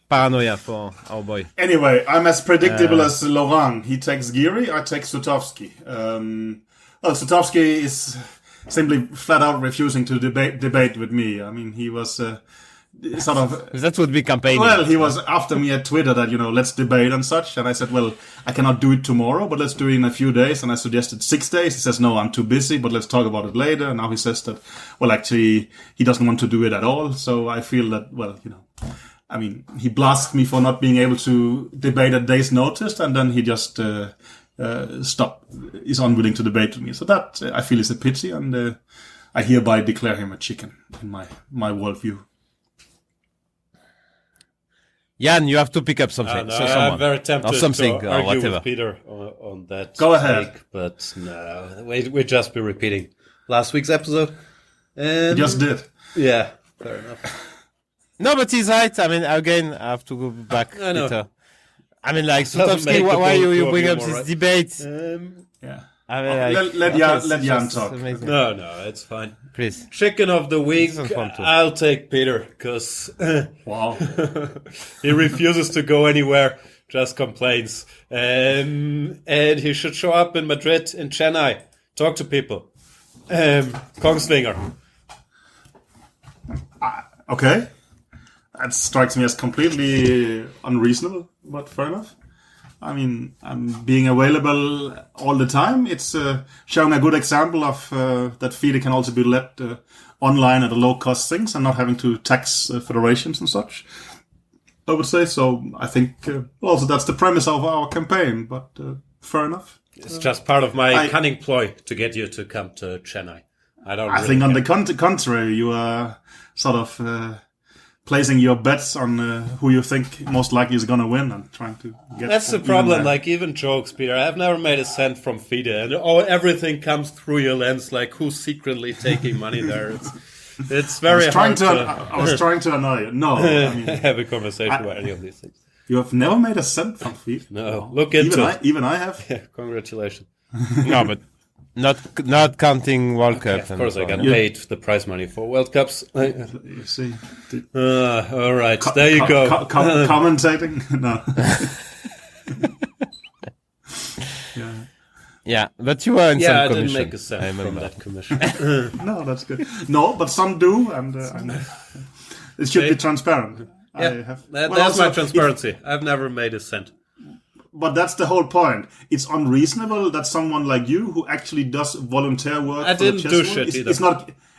paranoia for our boy. Anyway, I'm as predictable as Laurent. He takes Geary, I take Sutovsky. Sutovsky is simply flat out refusing to debate with me. I mean, he was. Sort of that would be campaigning. Well, he was after me at Twitter that let's debate and such, and I said, well, I cannot do it tomorrow, but let's do it in a few days. And I suggested 6 days. He says, no, I'm too busy, but let's talk about it later. And now he says that, well, actually, he doesn't want to do it at all. So I feel that, well, I mean, he blasts me for not being able to debate at day's notice, and then he just is unwilling to debate with me. So that I feel is a pity, and I hereby declare him a chicken in my worldview. Jan, you have to pick up something. No, someone. I'm very tempted or something, to or argue whatever. with Peter on that. Go ahead. Take, but no, we just be repeating last week's episode. You just did. Yeah, fair enough. No, but he's right. I mean, again, I have to go back. I know. Peter. I mean, like, Sutowski, why you bring up this debate? Yeah. I mean, let Jan talk. Amazing. No, it's fine. Please. Chicken of the week, This is fun too. I'll take Peter, because Wow. he refuses to go anywhere, just complains. And he should show up in Madrid, in Chennai, talk to people. Kongsvinger. Okay. That strikes me as completely unreasonable, but fair enough. I mean, I'm being available all the time. It's showing a good example of that FIDE can also be led online at a low-cost things and not having to tax federations and such. I would say so. I think also that's the premise of our campaign, but fair enough. It's just part of my cunning ploy to get you to come to Chennai. I think on the contrary, you are sort of placing your bets on who you think most likely is going to win and trying to get. That's the problem. Like even jokes, Peter. I've never made a cent from FIDE, and everything comes through your lens. Like who's secretly taking money there? It's very hard. I was trying to annoy you. No, I mean, have a conversation about any of these things. You have never made a cent from FIDE. No, look into it. Even I have. Yeah, congratulations. No, but not counting World Cup. Of course, I got paid the prize money for World Cups. You see. All right, there you go. Commentating? No. Yeah, but you were in some I commission. didn't make a cent from that commission. No, that's good. No, but some do, and it should be transparent. Yeah, that's my transparency. I've never made a cent. But that's the whole point. It's unreasonable that someone like you, who actually does volunteer work, I didn't do shit either.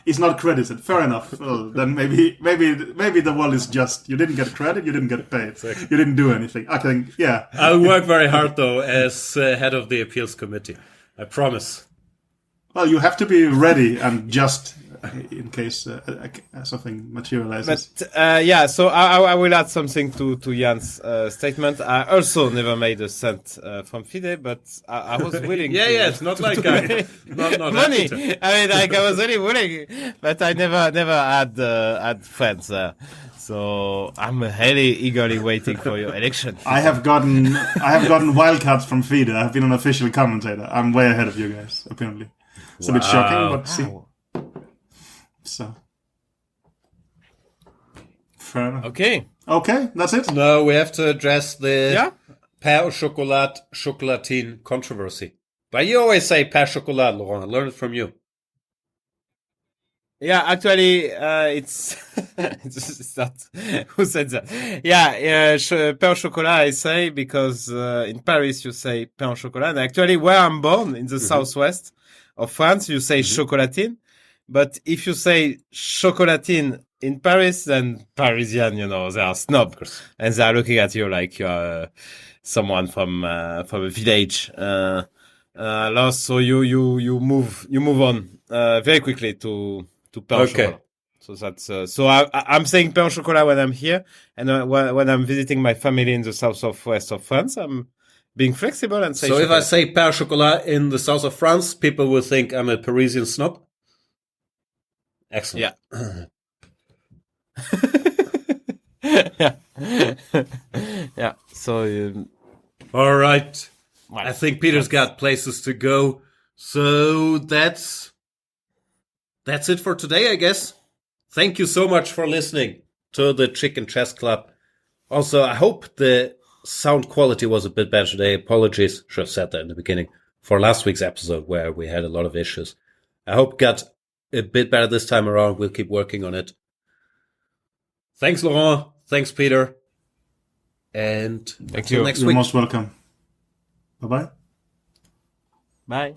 It's not credited. Fair enough. Well, then maybe the world is just. You didn't get credit. You didn't get paid. Exactly. You didn't do anything. I think. Yeah. I'll work very hard though as head of the appeals committee. I promise. Well, you have to be ready and just in case something materializes. But so I will add something to Jan's statement. I also never made a cent from FIDE, but I was willing. It's not like not money. I mean, like I was really willing, but I never had friends there. So I'm really eagerly waiting for your election. I have gotten wildcards from FIDE. I've been an official commentator. I'm way ahead of you guys, apparently. It's a bit shocking, but see. So, fair enough. Okay, that's it. No, we have to address the pain au chocolat chocolatine controversy. But you always say pain au chocolat, Laurent. I learned it from you. Yeah, actually, it's it's not who said that. Pain au chocolat I say because in Paris you say pain au chocolat. And actually, where I'm born in the southwest of France, you say chocolatine. But if you say chocolatine in Paris, then Parisian, they are snob, and they are looking at you like you are someone from a village. So you move on very quickly to pain au chocolat. So that's I'm saying pain au chocolat when I'm here, and when I'm visiting my family in the southwest of France, I'm being flexible and say. So chocolat. if I say pain au chocolat in the south of France, people will think I'm a Parisian snob. Excellent. Yeah. So. All right. Well, I think Peter's got places to go. So that's it for today, I guess. Thank you so much for listening to the Chicken Chess Club. Also, I hope the sound quality was a bit better today. Apologies, should have said that in the beginning, for last week's episode where we had a lot of issues. I hope it got a bit better this time around. We'll keep working on it. Thanks, Laurent. Thanks, Peter. And Thank until you. next You're week. most welcome. Bye-bye. Bye.